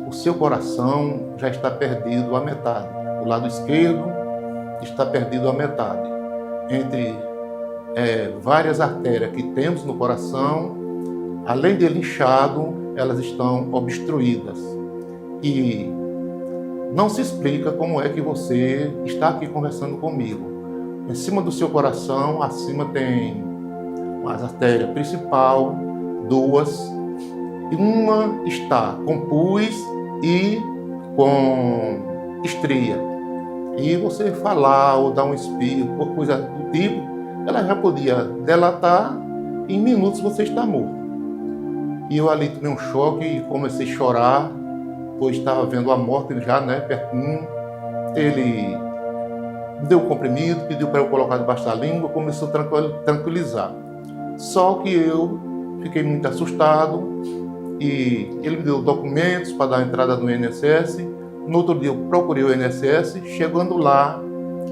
o seu coração já está perdido à metade. O lado esquerdo está perdido à metade. Entre várias artérias que temos no coração, além dele inchado, elas estão obstruídas. E não se explica como é que você está aqui conversando comigo. Em cima do seu coração, acima tem uma artéria principal, duas, e uma está com pus e com estria. E você falar ou dar um espirro, ou coisa do tipo, ela já podia delatar, e em minutos você está morto. E eu ali tomei um choque e comecei a chorar, pois estava vendo a morte já, né, pertinho. Ele me deu um comprimido, pediu para eu colocar debaixo da língua, começou a tranquilizar. Só que eu fiquei muito assustado e ele me deu documentos para dar entrada no INSS. No outro dia eu procurei o INSS, chegando lá,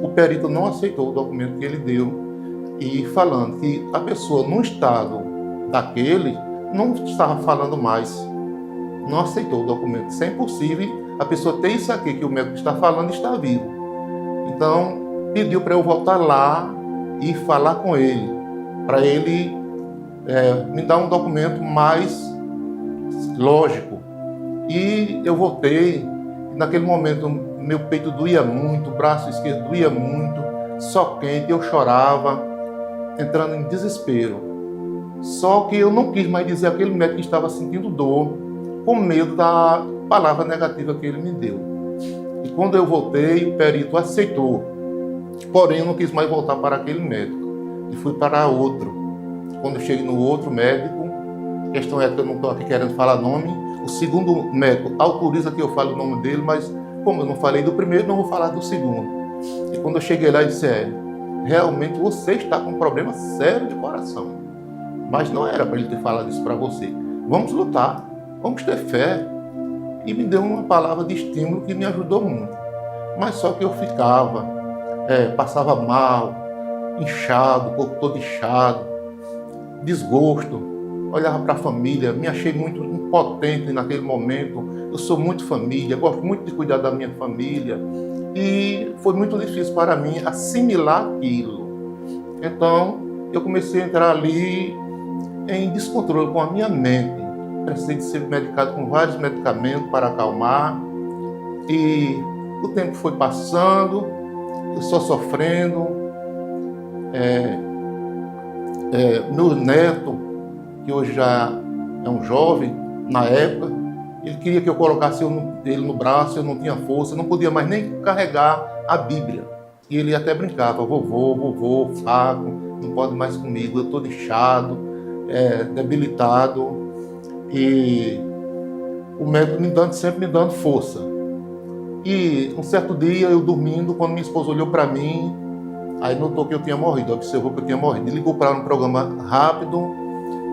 o perito não aceitou o documento que ele deu e falando que a pessoa num estado daquele não estava falando mais, não aceitou o documento. Isso é impossível, a pessoa ter isso aqui que o médico está falando está vivo. Então, pediu para eu voltar lá e falar com ele, para ele me dar um documento mais lógico. E eu voltei, e naquele momento meu peito doía muito, o braço esquerdo doía muito, só quente, eu chorava, entrando em desespero. Só que eu não quis mais dizer àquele médico que estava sentindo dor, com medo da palavra negativa que ele me deu. E quando eu voltei, o perito aceitou. Porém, eu não quis mais voltar para aquele médico. E fui para outro. Quando eu cheguei no outro médico, questão é que eu não estou aqui querendo falar nome, o segundo médico autoriza que eu fale o nome dele, mas como eu não falei do primeiro, não vou falar do segundo. E quando eu cheguei lá, ele disse, realmente você está com um problema sério de coração. Mas não era para ele ter falado isso para você. Vamos lutar, vamos ter fé. E me deu uma palavra de estímulo que me ajudou muito. Mas só que eu ficava, passava mal, inchado, o corpo todo inchado, desgosto, olhava para a família, me achei muito impotente naquele momento. Eu sou muito família, gosto muito de cuidar da minha família e foi muito difícil para mim assimilar aquilo. Então, eu comecei a entrar ali em descontrole com a minha mente. Precisei de ser medicado com vários medicamentos para acalmar e o tempo foi passando, eu só sofrendo. Meu neto, que hoje já é um jovem, na época, ele queria que eu colocasse ele no braço, eu não tinha força, não podia mais nem carregar a Bíblia. E ele até brincava, vovô, fraco, não pode mais comigo, eu estou inchado, debilitado. E o médico sempre me dando força. E um certo dia, eu dormindo, quando minha esposa olhou para mim, aí notou que eu tinha morrido, observou que eu tinha morrido. Ele ligou para um programa rápido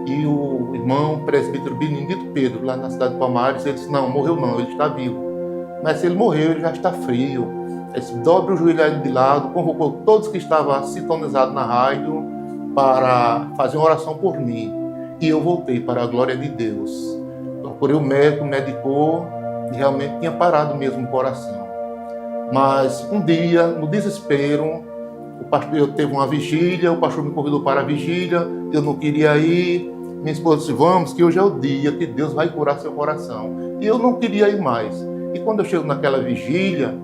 e o irmão presbítero Benedito Pedro, lá na cidade de Palmares, ele disse, não, morreu não, ele está vivo. Mas se ele morreu, ele já está frio. Ele disse, dobre o joelho ali de lado, convocou todos que estavam sintonizados na rádio para fazer uma oração por mim. E eu voltei para a glória de Deus. Procurei o médico, medicou, e realmente tinha parado mesmo o coração. Mas um dia, no desespero, eu teve uma vigília, o pastor me convidou para a vigília, eu não queria ir. Minha esposa disse, vamos, que hoje é o dia que Deus vai curar seu coração. E eu não queria ir mais. E quando eu chego naquela vigília,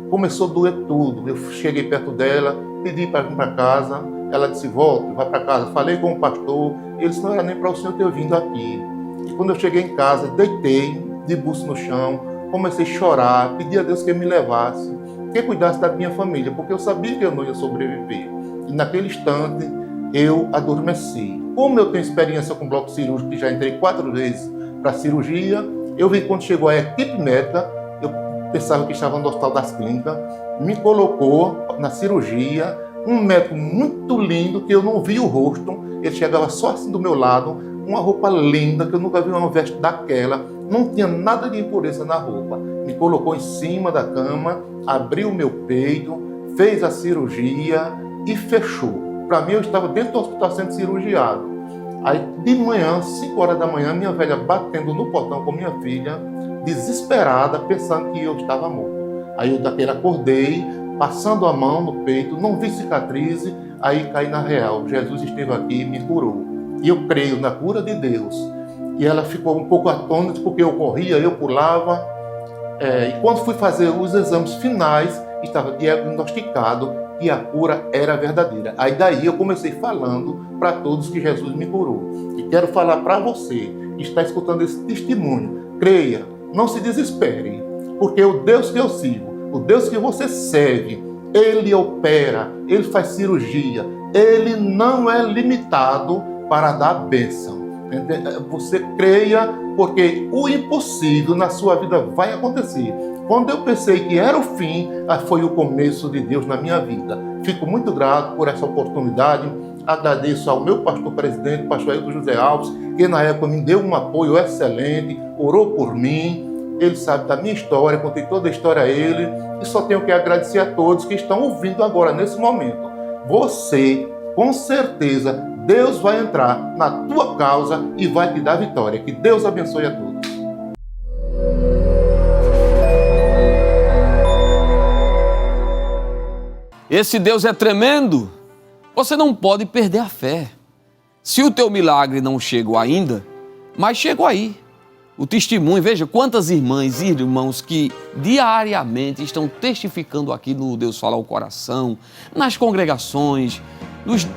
começou a doer tudo. Eu cheguei perto dela, pedi para vir para casa. Ela disse, volte, vai para casa. Falei com o pastor, ele disse, não era nem para o senhor ter vindo aqui. E quando eu cheguei em casa, deitei de buço no chão, comecei a chorar, pedi a Deus que me levasse, que cuidasse da minha família, porque eu sabia que eu não ia sobreviver. E naquele instante, eu adormeci. Como eu tenho experiência com bloco cirúrgico, que já entrei 4 vezes para a cirurgia, eu vi que quando chegou a equipe médica, eu pensava que estava no Hospital das Clínicas, me colocou na cirurgia, um médico muito lindo, que eu não vi o rosto, ele chegava só assim do meu lado, uma roupa linda, que eu nunca vi uma veste daquela, não tinha nada de impureza na roupa. Me colocou em cima da cama, abriu o meu peito, fez a cirurgia e fechou. Para mim, eu estava dentro do hospital sendo cirurgiado. Aí, de manhã, 5 horas da manhã, minha velha batendo no portão com minha filha, desesperada, pensando que eu estava morto. Aí eu acordei, passando a mão no peito, não vi cicatriz, aí caí na real. Jesus esteve aqui e me curou. E eu creio na cura de Deus. E ela ficou um pouco atônita, porque eu corria, eu pulava. E quando fui fazer os exames finais, estava diagnosticado que a cura era verdadeira. Aí daí eu comecei falando para todos que Jesus me curou. E quero falar para você que está escutando esse testemunho. Creia, não se desespere, porque o Deus que eu sigo, o Deus que você serve, Ele opera, Ele faz cirurgia, Ele não é limitado para dar bênção. Você creia, porque o impossível na sua vida vai acontecer. Quando eu pensei que era o fim, foi o começo de Deus na minha vida. Fico muito grato por essa oportunidade. Agradeço ao meu pastor presidente, pastor Ailton José Alves, que na época me deu um apoio excelente, orou por mim. Ele sabe da minha história, contei toda a história a ele. E só tenho que agradecer a todos que estão ouvindo agora, nesse momento. Você, com certeza, Deus vai entrar na tua causa e vai te dar vitória. Que Deus abençoe a todos. Esse Deus é tremendo. Você não pode perder a fé. Se o teu milagre não chegou ainda, mas chegou aí. O testemunho, veja quantas irmãs e irmãos que diariamente estão testificando aqui no Deus Fala ao Coração, nas congregações,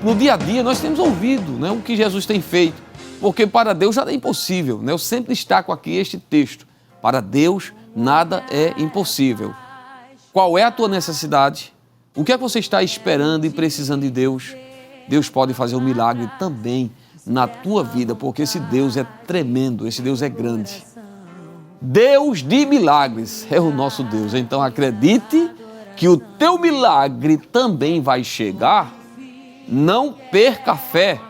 no dia a dia, nós temos ouvido, né, o que Jesus tem feito, porque para Deus nada é impossível, né? Eu sempre destaco aqui este texto, para Deus nada é impossível. Qual é a tua necessidade? O que é que você está esperando e precisando de Deus? Deus pode fazer um milagre também na tua vida, porque esse Deus é tremendo, esse Deus é grande. Deus de milagres é o nosso Deus. Então acredite que o teu milagre também vai chegar. Não perca a fé.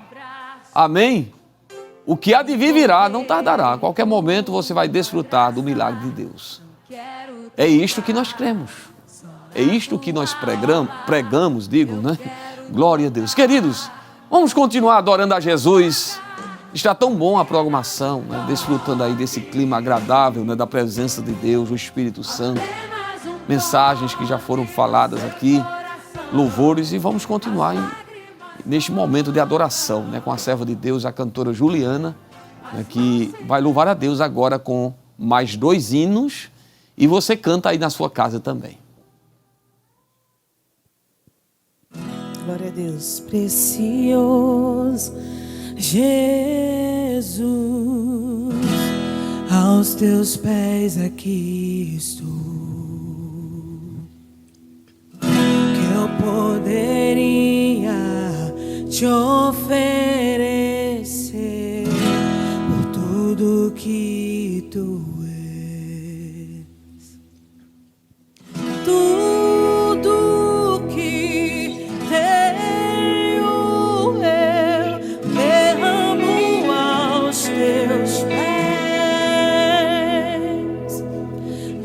Amém? O que há de vir virá, não tardará. A qualquer momento você vai desfrutar do milagre de Deus. É isto que nós cremos. É isto que nós pregamos, né? Glória a Deus. Queridos, vamos continuar adorando a Jesus. Está tão bom a programação, né? Desfrutando aí desse clima agradável, né? Da presença de Deus, do Espírito Santo. Mensagens que já foram faladas aqui, louvores, e vamos continuar neste momento de adoração, né? Com a serva de Deus, a cantora Juliana, né? Que vai louvar a Deus agora com mais 2 hinos, e você canta aí na sua casa também. Glória a Deus, precioso Jesus, aos teus pés aqui estou. Que eu poderia te oferecer por tudo que tu és. Tudo que tenho eu derramo aos teus pés.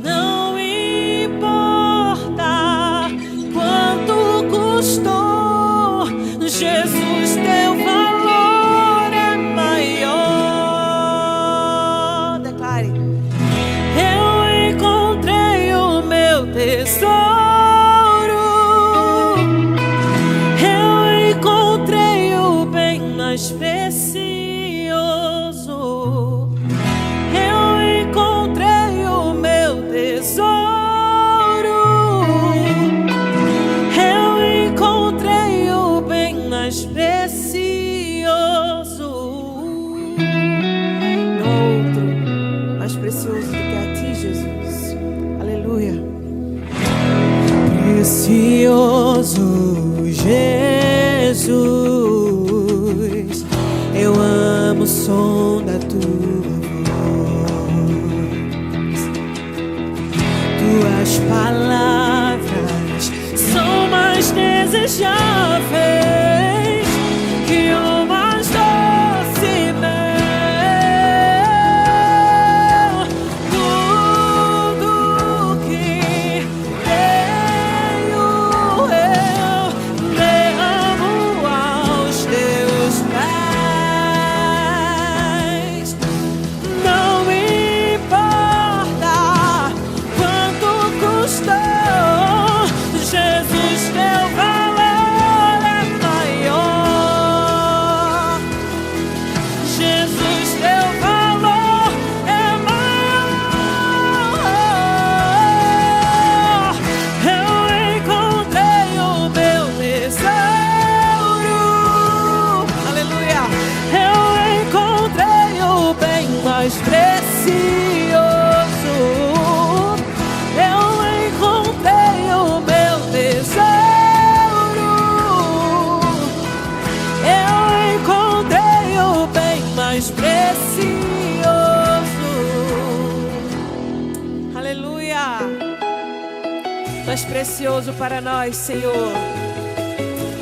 Não importa quanto custou, Jesus, teu valor é maior. Declare. Eu encontrei o meu tesouro. Eu encontrei o bem mais precioso. Eu encontrei o meu tesouro. Eu encontrei o bem mais precioso. No outro mais precioso do que a ti, Jesus. Aleluia. Precioso Jesus, eu amo o som da tua voz. Tuas palavras são mais desejáveis que o mais doce mel. Tudo que tenho eu derramo aos teus pés. Não importa quanto custou, Jesus, teu valor é maior. Jesus, teu valor é maior. Eu encontrei o meu tesouro. Aleluia. Eu encontrei o bem mais precioso. Eu encontrei o meu tesouro. Eu encontrei o bem mais precioso. Aleluia. Tu és precioso para nós, Senhor.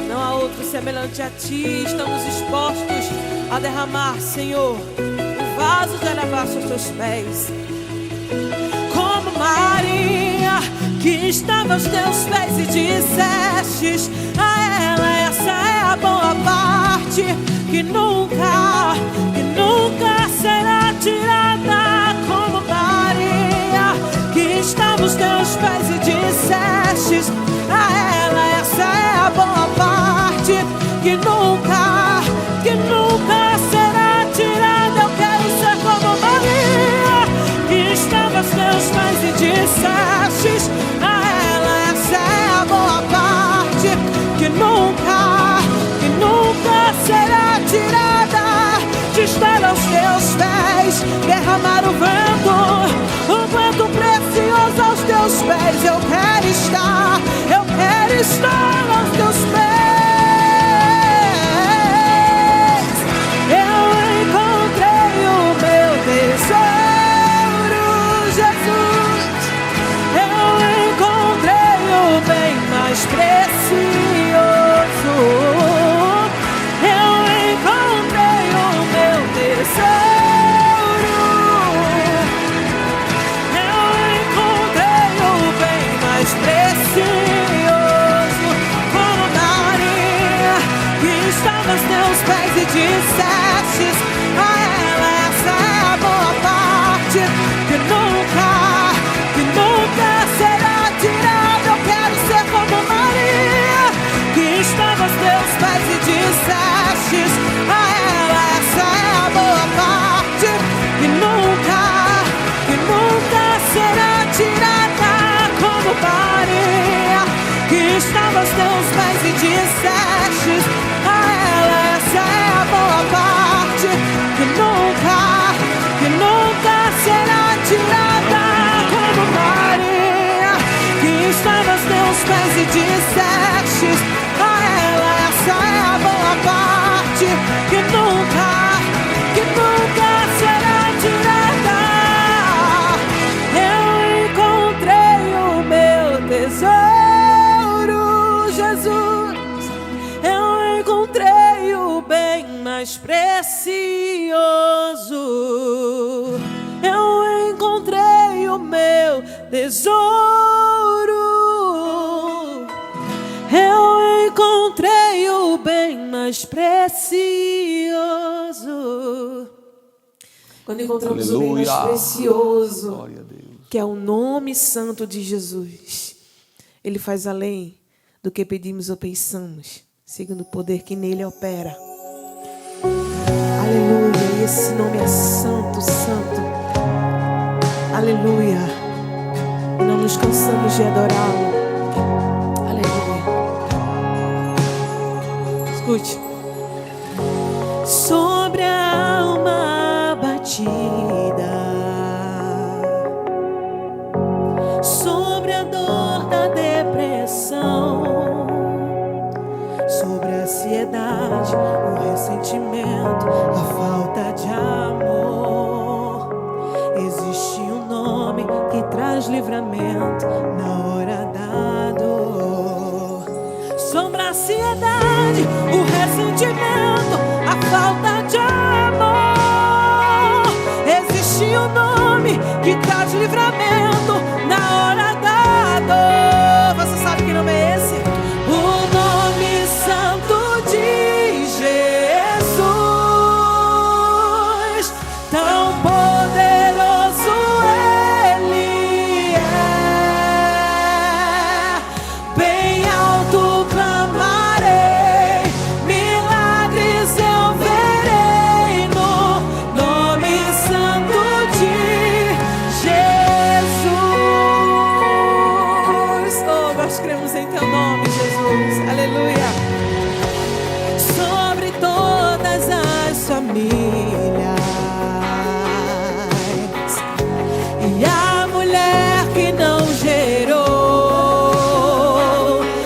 Não há outro semelhante a ti. Estamos dispostos a derramar, Senhor, o vaso de alabastro aos teus pés. Como Maria, que estava aos teus pés e dissestes a ela: essa é a boa parte que nunca será tirada. Como Maria, que estava aos teus pés e dissestes a ela: essa é a boa parte que nunca eu quero estar aos teus pés. Eu encontrei o meu tesouro, Jesus. Eu encontrei o bem mais precioso. Eu encontrei o meu tesouro. Eu encontrei o bem mais precioso. Como Maria, que estava aos teus pés e dissestes a ela: essa é a boa parte que nunca será tirada. Eu quero ser como Maria, que estava aos teus pés e dissestes a ela: essa é a boa parte que nunca será tirada. Como Maria, que estava aos teus pés e dissestes a ela: essa é a boa parte que nunca será tirada. Como Maria, que estava aos teus pés e dissestes a ela: essa é a boa parte que nunca será tirada. Eu encontrei o meu tesouro, Jesus. Eu encontrei o bem mais precioso. Eu encontrei o meu tesouro. Eu encontrei o bem mais precioso. Quando encontramos o bem mais precioso, Glória a Deus. que é o nome santo de Jesus, Ele faz além do que pedimos ou pensamos, segundo o poder que nele opera. Aleluia, e esse nome é santo, santo. Aleluia, e não nos cansamos de adorá-lo. Aleluia. Escute. Sobre a alma batida, sobre a dor da depressão, sobre a ansiedade, o ressentimento, a falta de amor, existe um nome que traz livramento na hora da dor. Sobre a ansiedade, o ressentimento, a falta de amor, existe um nome que traz livramento na hora da dor. Você sabe que nome é esse? O nome santo de Jesus, tão poderoso Ele é. Bem alto clamarei, milagres eu verei no nome santo de Jesus. Oh, nós cremos em teu nome, Jesus. Aleluia. Sobre todas as famílias e a mulher que não gerou,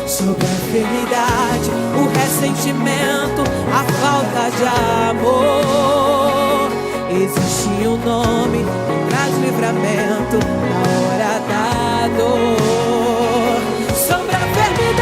sobre a enfermidade, o ressentimento, a falta de amor, existe um nome que traz livramento na hora da dor. Sobre a enfermidade,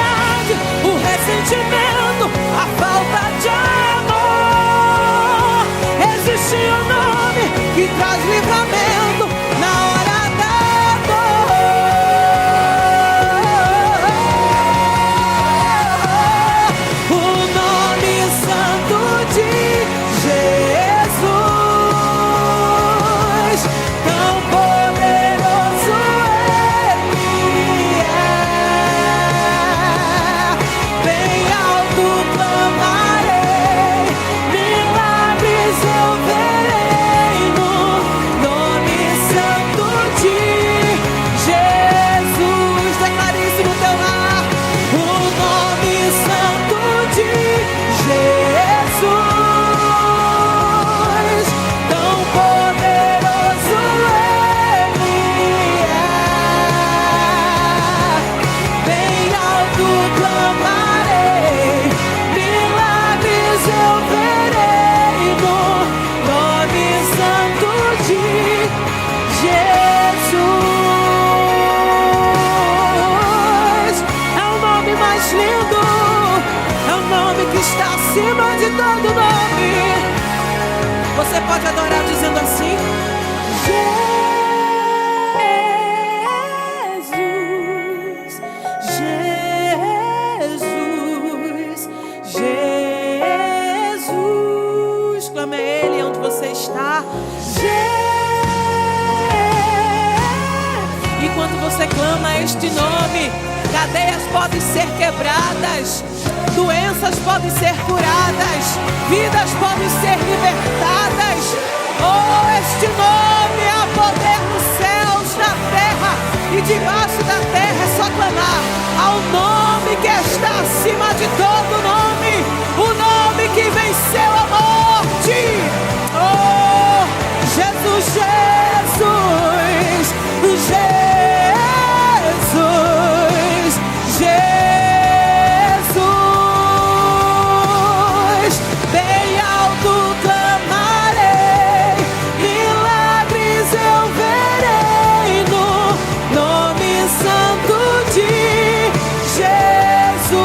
acima de todo nome. Você pode adorar dizendo assim: Jesus, Jesus, Jesus. Clame a Ele onde você está. Enquanto você clama este nome, cadeias podem ser quebradas, doenças podem ser curadas, vidas podem ser libertadas. Oh, este nome há poder nos céus, na terra e debaixo da terra. É só clamar ao nome que está acima de todo nome, o nome que venceu a morte. Oh, Jesus, Jesus, Jesus, Jesus. Bem alto clamarei, milagres eu verei no nome santo de Jesus.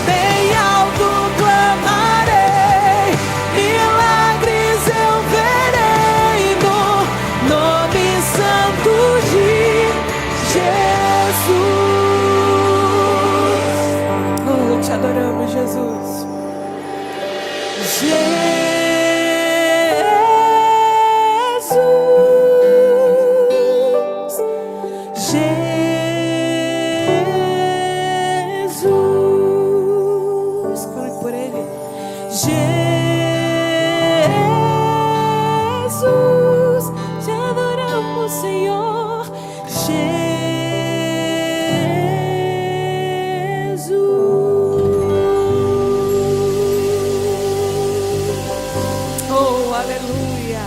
Bem alto clamarei, milagres eu verei no nome santo de Jesus. Oh, te adoramos, Jesus. Jesus, clame por Ele. Jesus, te adoramos, Senhor. Jesus. Oh, aleluia.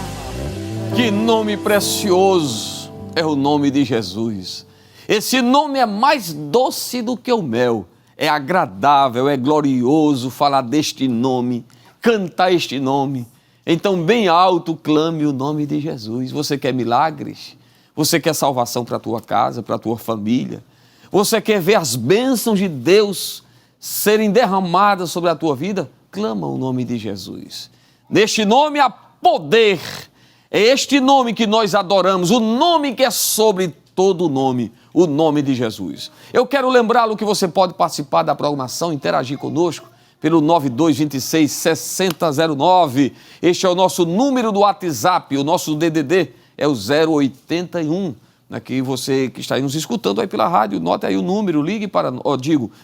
Que nome precioso é o nome de Jesus. Esse nome é mais doce do que o mel. É agradável, é glorioso falar deste nome, cantar este nome. Então, bem alto, clame o nome de Jesus. Você quer milagres? Você quer salvação para a tua casa, para a tua família? Você quer ver as bênçãos de Deus serem derramadas sobre a tua vida? Clama o nome de Jesus. Neste nome há poder. É este nome que nós adoramos, o nome que é sobre todo nome, o nome de Jesus. Eu quero lembrá-lo que você pode participar da programação, interagir conosco pelo 9226-6009. Este é o nosso número do WhatsApp, o nosso DDD é o 081. Aqui você que está aí nos escutando aí pela rádio, note aí o número, ligue para,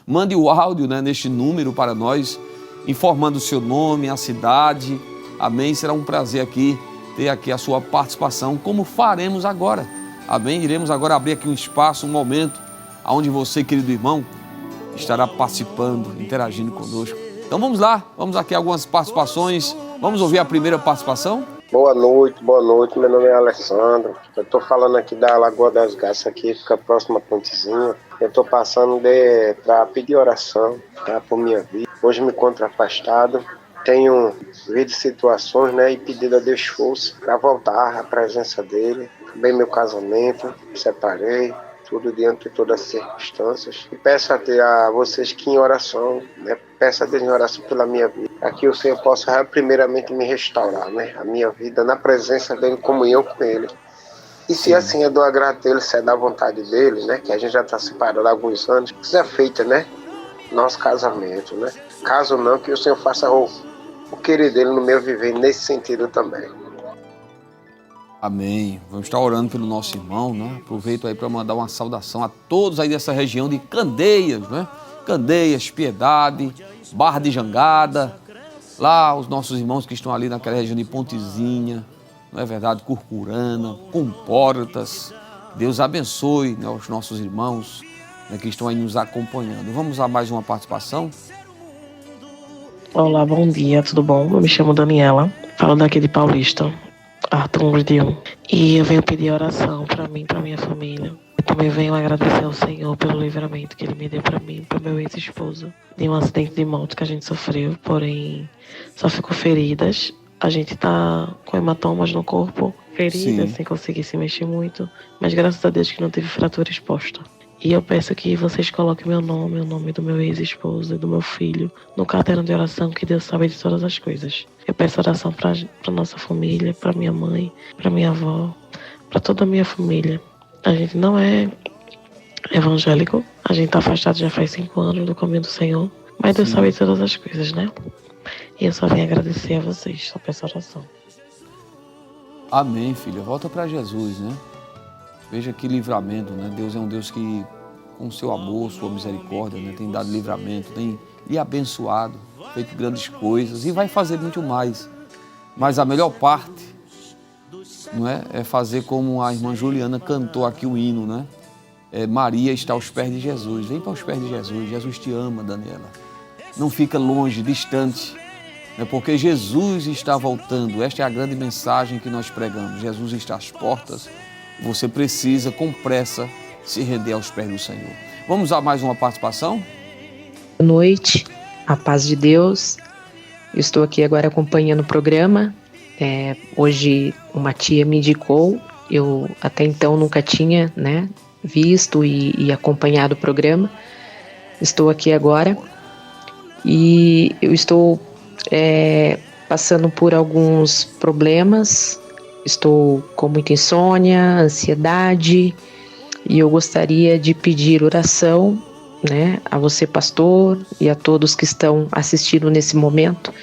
mande o áudio, né, neste número para nós, informando o seu nome, a cidade. Amém? Será um prazer ter aqui a sua participação, como faremos agora. Amém? Iremos agora abrir aqui um espaço, um momento, onde você, querido irmão, estará participando, interagindo conosco. Então vamos lá, vamos aqui algumas participações. Vamos ouvir a primeira participação? Boa noite, meu nome é Alessandro. Eu estou falando aqui da Lagoa das Garças, aqui fica próximo a Pontezinha. Eu estou passando para pedir oração, tá, por minha vida. Hoje me encontro afastado, tenho vivido situações, né, e pedido a Deus força para voltar à presença dele. Também meu casamento, me separei, tudo diante de todas as circunstâncias. E peço a vocês que em oração, né, peço a Deus em oração pela minha vida. Aqui o Senhor possa primeiramente me restaurar, né, a minha vida na presença dele, em comunhão com ele. E se assim eu dou a graça dele, se é da vontade dele, né, que a gente já está separado há alguns anos, que seja feita, né, nosso casamento, né. Caso não, que o Senhor faça o querer dele no meu viver nesse sentido também. Amém. Vamos estar orando pelo nosso irmão, né? Aproveito aí para mandar uma saudação a todos aí dessa região de Candeias, né? Candeias, Piedade, Barra de Jangada, lá os nossos irmãos que estão ali naquela região de Pontezinha, não é verdade? Curcurana, Comportas. Deus abençoe, né, os nossos irmãos, né, que estão aí nos acompanhando. Vamos a mais uma participação? Olá, bom dia, tudo bom? Eu me chamo Daniela, falo daqui de Paulista, Arthur 1. E eu venho pedir oração para mim, para minha família. Eu também venho agradecer ao Senhor pelo livramento que Ele me deu para mim, para meu ex-esposo, de um acidente de moto que a gente sofreu, porém só ficou feridas. A gente tá com hematomas no corpo, feridas, sem conseguir se mexer muito, mas graças a Deus que não teve fratura exposta. E eu peço que vocês coloquem meu nome, o nome do meu ex-esposo e do meu filho no caderno de oração, que Deus sabe de todas as coisas. Eu peço oração para nossa família, para minha mãe, para minha avó, para toda a minha família. A gente não é evangélico, a gente está afastado já faz 5 anos do caminho do Senhor, mas Deus sabe de todas as coisas, né? E eu só vim agradecer a vocês, só peço oração. Amém, filha. Volta para Jesus, né? Veja que livramento, né? Deus é um Deus que, com seu amor, sua misericórdia, né, tem dado livramento, tem lhe abençoado, feito grandes coisas e vai fazer muito mais. Mas a melhor parte, não é? É fazer como a irmã Juliana cantou aqui o hino, né? Maria está aos pés de Jesus. Vem para os pés de Jesus. Jesus te ama, Daniela. Não fica longe, distante. É porque Jesus está voltando. Esta é a grande mensagem que nós pregamos. Jesus está às portas. Você precisa, com pressa, se render aos pés do Senhor. Vamos a mais uma participação? Boa noite, a paz de Deus. Eu estou aqui agora acompanhando o programa. Hoje uma tia me indicou. Eu até então nunca tinha, né, visto e acompanhado o programa. Estou aqui agora e eu estou passando por alguns problemas. Estou com muita insônia, ansiedade, e eu gostaria de pedir oração, né, a você, pastor, e a todos que estão assistindo nesse momento.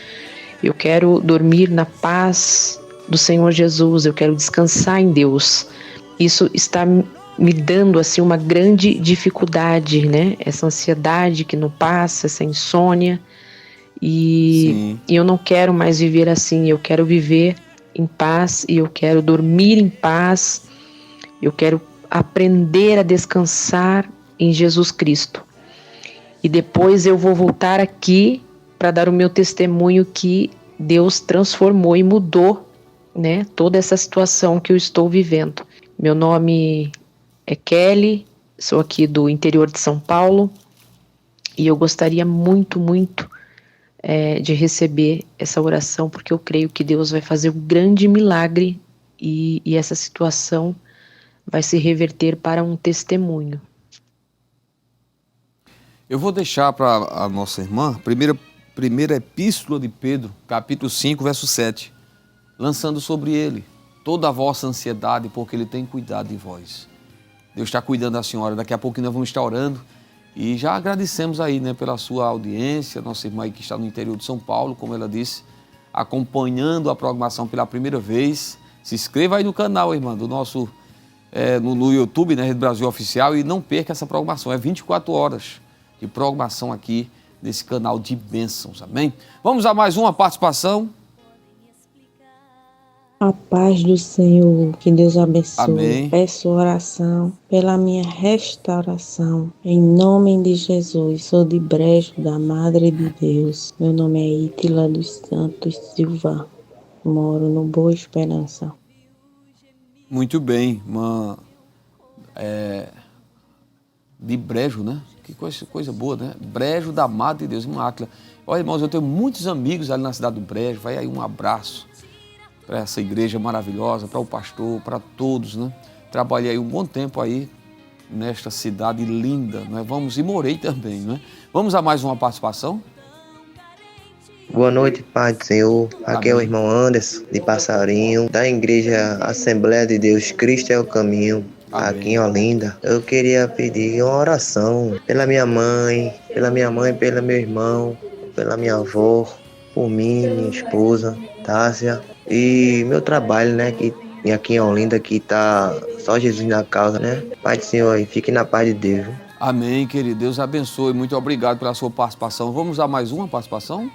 Eu quero dormir na paz do Senhor Jesus, eu quero descansar em Deus. Isso está me dando assim uma grande dificuldade, né? Essa ansiedade que não passa, essa insônia. E eu não quero mais viver assim, eu quero viver em paz e eu quero dormir em paz. Eu quero aprender a descansar em Jesus Cristo. E depois eu vou voltar aqui para dar o meu testemunho que Deus transformou e mudou, né, toda essa situação que eu estou vivendo. Meu nome é Kelly, sou aqui do interior de São Paulo e eu gostaria muito de receber essa oração, porque eu creio que Deus vai fazer um grande milagre e essa situação vai se reverter para um testemunho. Eu vou deixar para a nossa irmã, primeira epístola de Pedro, capítulo 5, verso 7, lançando sobre ele toda a vossa ansiedade, porque ele tem cuidado de vós. Deus está cuidando da senhora, daqui a pouco nós vamos estar orando. E já agradecemos aí, né, pela sua audiência, nossa irmã aí que está no interior de São Paulo, como ela disse, acompanhando a programação pela primeira vez. Se inscreva aí no canal, irmã, do nosso, no YouTube, né, Rede Brasil Oficial, e não perca essa programação. É 24 horas de programação aqui nesse canal de bênçãos, amém? Vamos a mais uma participação. A paz do Senhor, que Deus abençoe. Amém. Peço oração pela minha restauração, em nome de Jesus. Sou de Brejo, da Madre de Deus. Meu nome é Ítila dos Santos Silva. Moro no Boa Esperança. Muito bem, irmã de Brejo, né? Que coisa boa, né? Brejo da Madre de Deus, irmã Átila. Olha, irmãos, eu tenho muitos amigos ali na cidade do Brejo. Vai aí um abraço para essa igreja maravilhosa, para o pastor, para todos, né? Trabalhei aí um bom tempo aí nesta cidade linda, né? E morei também, né? Vamos a mais uma participação? Boa noite, Pai do Senhor. Aqui é o irmão Anderson, de Passarinho, da igreja Assembleia de Deus Cristo é o Caminho, aqui em Olinda. Eu queria pedir uma oração pela minha mãe, pelo meu irmão, pela minha avó, por mim, minha esposa, Tássia, e meu trabalho, né, que aqui em Olinda, que tá só Jesus na causa, né? Pai do Senhor aí, fique na paz de Deus. Amém, querido. Deus abençoe. Muito obrigado pela sua participação. Vamos a mais uma participação?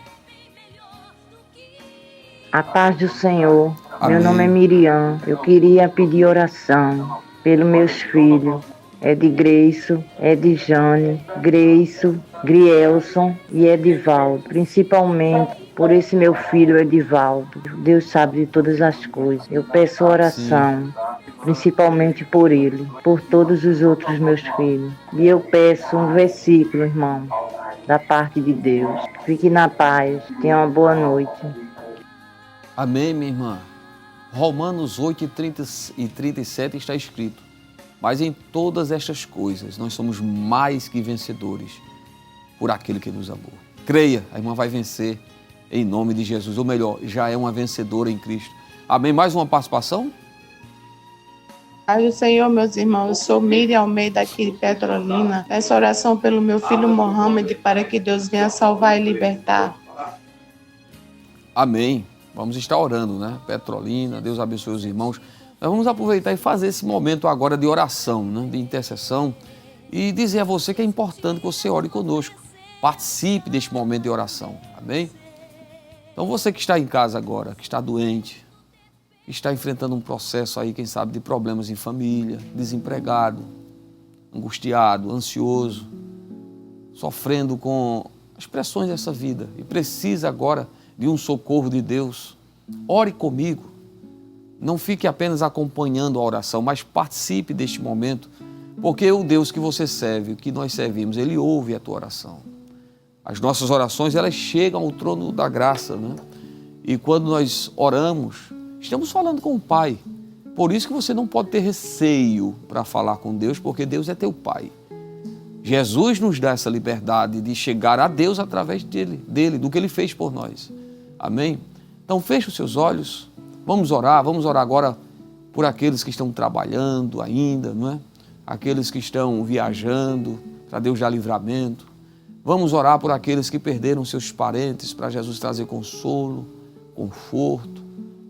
A paz do Senhor. Amém. Meu nome é Miriam. Eu queria pedir oração pelos meus filhos. É de Greiso, é de Jane, Greiso, Grielson e Edivaldo. Principalmente por esse meu filho Edivaldo. Deus sabe de todas as coisas. Eu peço oração, principalmente por ele, por todos os outros meus filhos. E eu peço um versículo, irmão, da parte de Deus. Fique na paz. Tenha uma boa noite. Amém, minha irmã. Romanos 8, 30 e 37 está escrito: Mas em todas estas coisas, nós somos mais que vencedores por aquele que nos amou. Creia, a irmã vai vencer em nome de Jesus. Ou melhor, já é uma vencedora em Cristo. Amém? Mais uma participação? Pai do Senhor, meus irmãos, eu sou Miriam Almeida aqui de Petrolina. Peço oração pelo meu filho Mohamed para que Deus venha salvar e libertar. Amém. Vamos estar orando, né? Petrolina, Deus abençoe os irmãos. Nós vamos aproveitar e fazer esse momento agora de oração, né? De intercessão, e dizer a você que é importante que você ore conosco. Participe deste momento de oração. Amém? Então você que está em casa agora, que está doente, que está enfrentando um processo aí, quem sabe, de problemas em família, desempregado, angustiado, ansioso, sofrendo com as pressões dessa vida e precisa agora de um socorro de Deus, ore comigo. Não fique apenas acompanhando a oração, mas participe deste momento, porque o Deus que você serve, o que nós servimos, Ele ouve a tua oração. As nossas orações, elas chegam ao trono da graça, né? E quando nós oramos, estamos falando com o Pai. Por isso que você não pode ter receio para falar com Deus, porque Deus é teu Pai. Jesus nos dá essa liberdade de chegar a Deus através dele, do que Ele fez por nós. Amém? Então feche os seus olhos, vamos orar agora por aqueles que estão trabalhando ainda, não é? Aqueles que estão viajando, para Deus dar livramento. Vamos orar por aqueles que perderam seus parentes, para Jesus trazer consolo, conforto,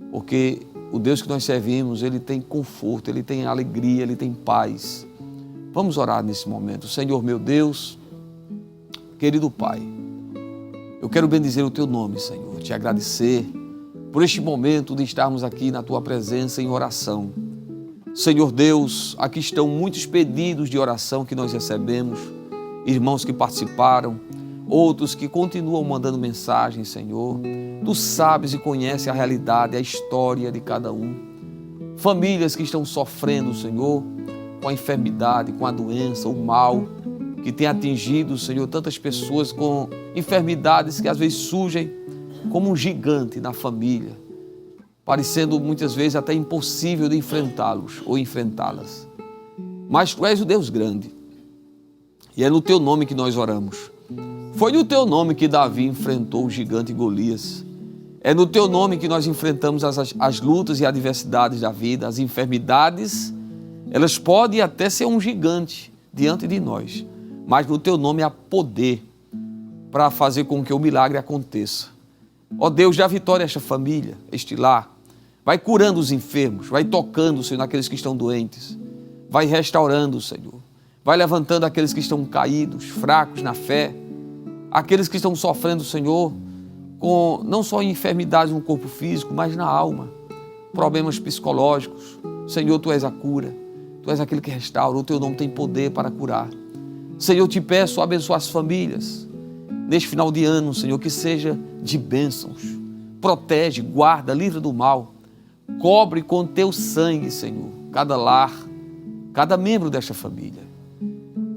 porque o Deus que nós servimos, Ele tem conforto, Ele tem alegria, Ele tem paz. Vamos orar nesse momento. Senhor meu Deus, querido Pai, eu quero bendizer o Teu nome, Senhor, te agradecer por este momento de estarmos aqui na Tua presença em oração. Senhor Deus, aqui estão muitos pedidos de oração que nós recebemos, irmãos que participaram, outros que continuam mandando mensagens, Senhor. Tu sabes e conheces a realidade, a história de cada um. Famílias que estão sofrendo, Senhor, com a enfermidade, com a doença, o mal que tem atingido, Senhor, tantas pessoas com enfermidades que às vezes surgem como um gigante na família, parecendo muitas vezes até impossível de enfrentá-los ou enfrentá-las. Mas Tu és o Deus grande e é no Teu nome que nós oramos. Foi no Teu nome que Davi enfrentou o gigante Golias. É no Teu nome que nós enfrentamos as lutas e adversidades da vida, as enfermidades. Elas podem até ser um gigante diante de nós, mas no Teu nome há poder para fazer com que o milagre aconteça. Ó Deus, dá vitória a esta família, este lar. Vai curando os enfermos, vai tocando, Senhor, naqueles que estão doentes. Vai restaurando, Senhor. Vai levantando aqueles que estão caídos, fracos na fé. Aqueles que estão sofrendo, Senhor, com não só enfermidades no corpo físico, mas na alma. Problemas psicológicos. Senhor, Tu és a cura. Tu és aquele que restaura. O Teu nome tem poder para curar. Senhor, Te peço, abençoa as famílias. Neste final de ano, Senhor, que seja de bênçãos. Protege, guarda, livra do mal. Cobre com Teu sangue, Senhor, cada lar, cada membro desta família.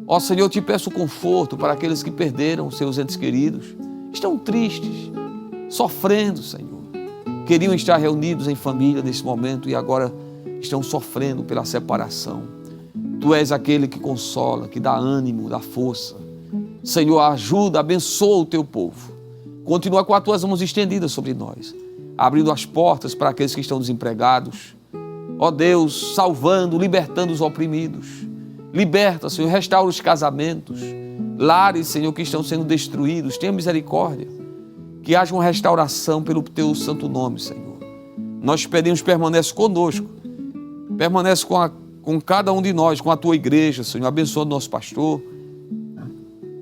Ó Senhor, Te peço conforto para aqueles que perderam seus entes queridos. Estão tristes, sofrendo, Senhor. Queriam estar reunidos em família nesse momento e agora estão sofrendo pela separação. Tu és aquele que consola, que dá ânimo, dá força. Senhor, ajuda, abençoa o Teu povo. Continua com as Tuas mãos estendidas sobre nós, abrindo as portas para aqueles que estão desempregados. Ó Deus, salvando, libertando os oprimidos. Liberta, Senhor, restaura os casamentos, lares, Senhor, que estão sendo destruídos. Tenha misericórdia, que haja uma restauração pelo Teu santo nome, Senhor. Nós pedimos, permanece conosco, permanece com cada um de nós, com a Tua igreja, Senhor, abençoando nosso pastor,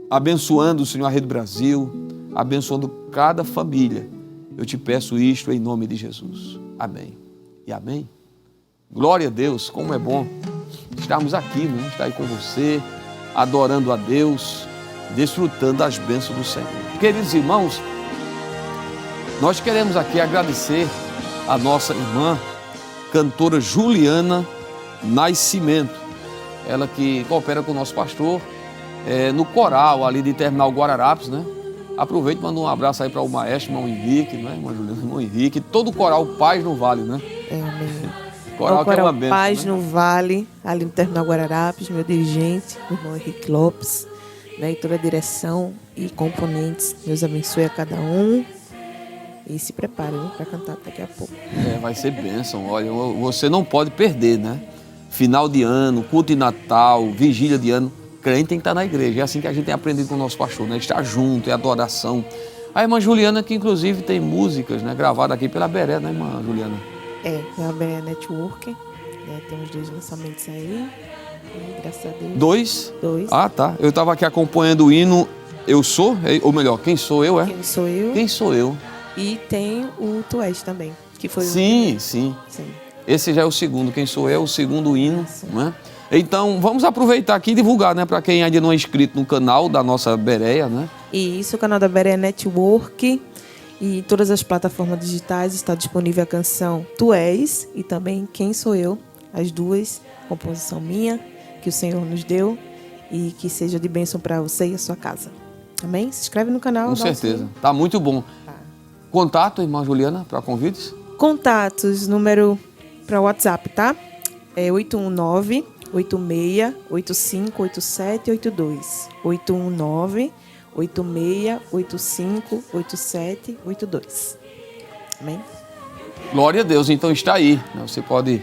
abençoando, Senhor, a Rede Brasil, abençoando cada família. Eu Te peço isto em nome de Jesus. Amém e amém. Glória a Deus, como é bom estarmos aqui, né? Estar aí com você, adorando a Deus, desfrutando das bênçãos do Senhor. Queridos irmãos, nós queremos aqui agradecer a nossa irmã, cantora Juliana Nascimento, ela que coopera com o nosso pastor no coral ali de Terminal Guararapes, né? Aproveito e mando um abraço aí para o maestro, irmão Henrique, né? Irmã Juliana, irmão Henrique, todo o coral Paz no Vale, né? Coral que é uma bênção, Paz né? no Vale, ali no Terminal Guararapes, meu dirigente, o irmão Henrique Lopes, né, e toda a direção e componentes. Deus abençoe a cada um. E se prepare para cantar daqui a pouco. Vai ser bênção. Olha, você não pode perder, né? Final de ano, culto de Natal, vigília de ano. Crente tem que estar na igreja. É assim que a gente tem aprendido com o nosso pastor, né? Estar junto, é adoração. A irmã Juliana, que inclusive tem músicas, né, gravadas aqui pela Beré, né, irmã Juliana? É a Beré Network. Né, temos 2 lançamentos aí. E, graças a Deus. 2? 2. Ah, tá. Eu estava aqui acompanhando o hino Eu Sou, ou melhor, Quem Sou Eu, é? Quem Sou Eu. Quem Sou Eu. E tem o Tu És também, que foi sim. Sim. Esse já é o segundo, Quem Sou Eu, o segundo hino, né? Então, vamos aproveitar aqui e divulgar, né? Para quem ainda não é inscrito no canal da nossa Bereia, né? E isso, o canal da Bereia Network e todas as plataformas digitais está disponível a canção Tu És e também Quem Sou Eu, as duas, composição minha, que o Senhor nos deu e que seja de bênção para você e a sua casa. Amém? Se inscreve no canal. Com certeza, tá muito bom. Contato, irmã Juliana, para convites? Contatos, número para WhatsApp, tá? É 819-86-85-8782. 819-86-85-8782. Amém? Glória a Deus, então está aí, né? Você pode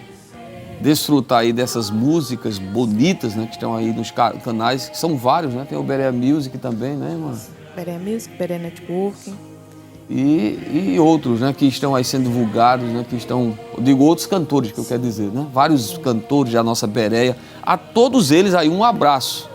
desfrutar aí dessas músicas bonitas, né, que estão aí nos canais, que são vários, né? Tem o Bereia Music também, né, irmã? Bereia Music, Bereia Network. E outros, né, que estão aí sendo divulgados, né, que estão, eu digo outros cantores, que eu quero dizer, né? Vários cantores da nossa Bereia. A todos eles aí um abraço.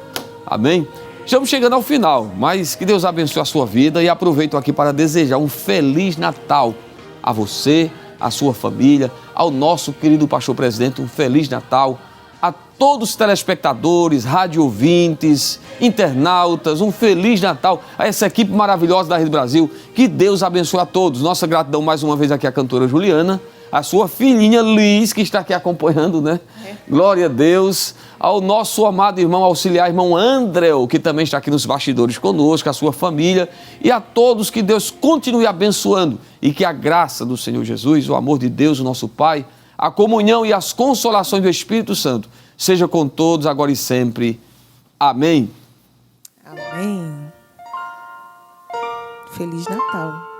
Amém? Estamos chegando ao final, mas que Deus abençoe a sua vida e aproveito aqui para desejar um Feliz Natal a você, a sua família, ao nosso querido pastor presidente, um Feliz Natal, a todos os telespectadores, rádio ouvintes, internautas, um Feliz Natal a essa equipe maravilhosa da Rede Brasil, que Deus abençoe a todos. Nossa gratidão mais uma vez aqui à cantora Juliana, a sua filhinha Liz, que está aqui acompanhando, né? Glória a Deus. Ao nosso amado irmão auxiliar, irmão Andréu, que também está aqui nos bastidores conosco, a sua família, e a todos que Deus continue abençoando e que a graça do Senhor Jesus, o amor de Deus, o nosso Pai, a comunhão e as consolações do Espírito Santo seja com todos agora e sempre. Amém. Amém. Feliz Natal.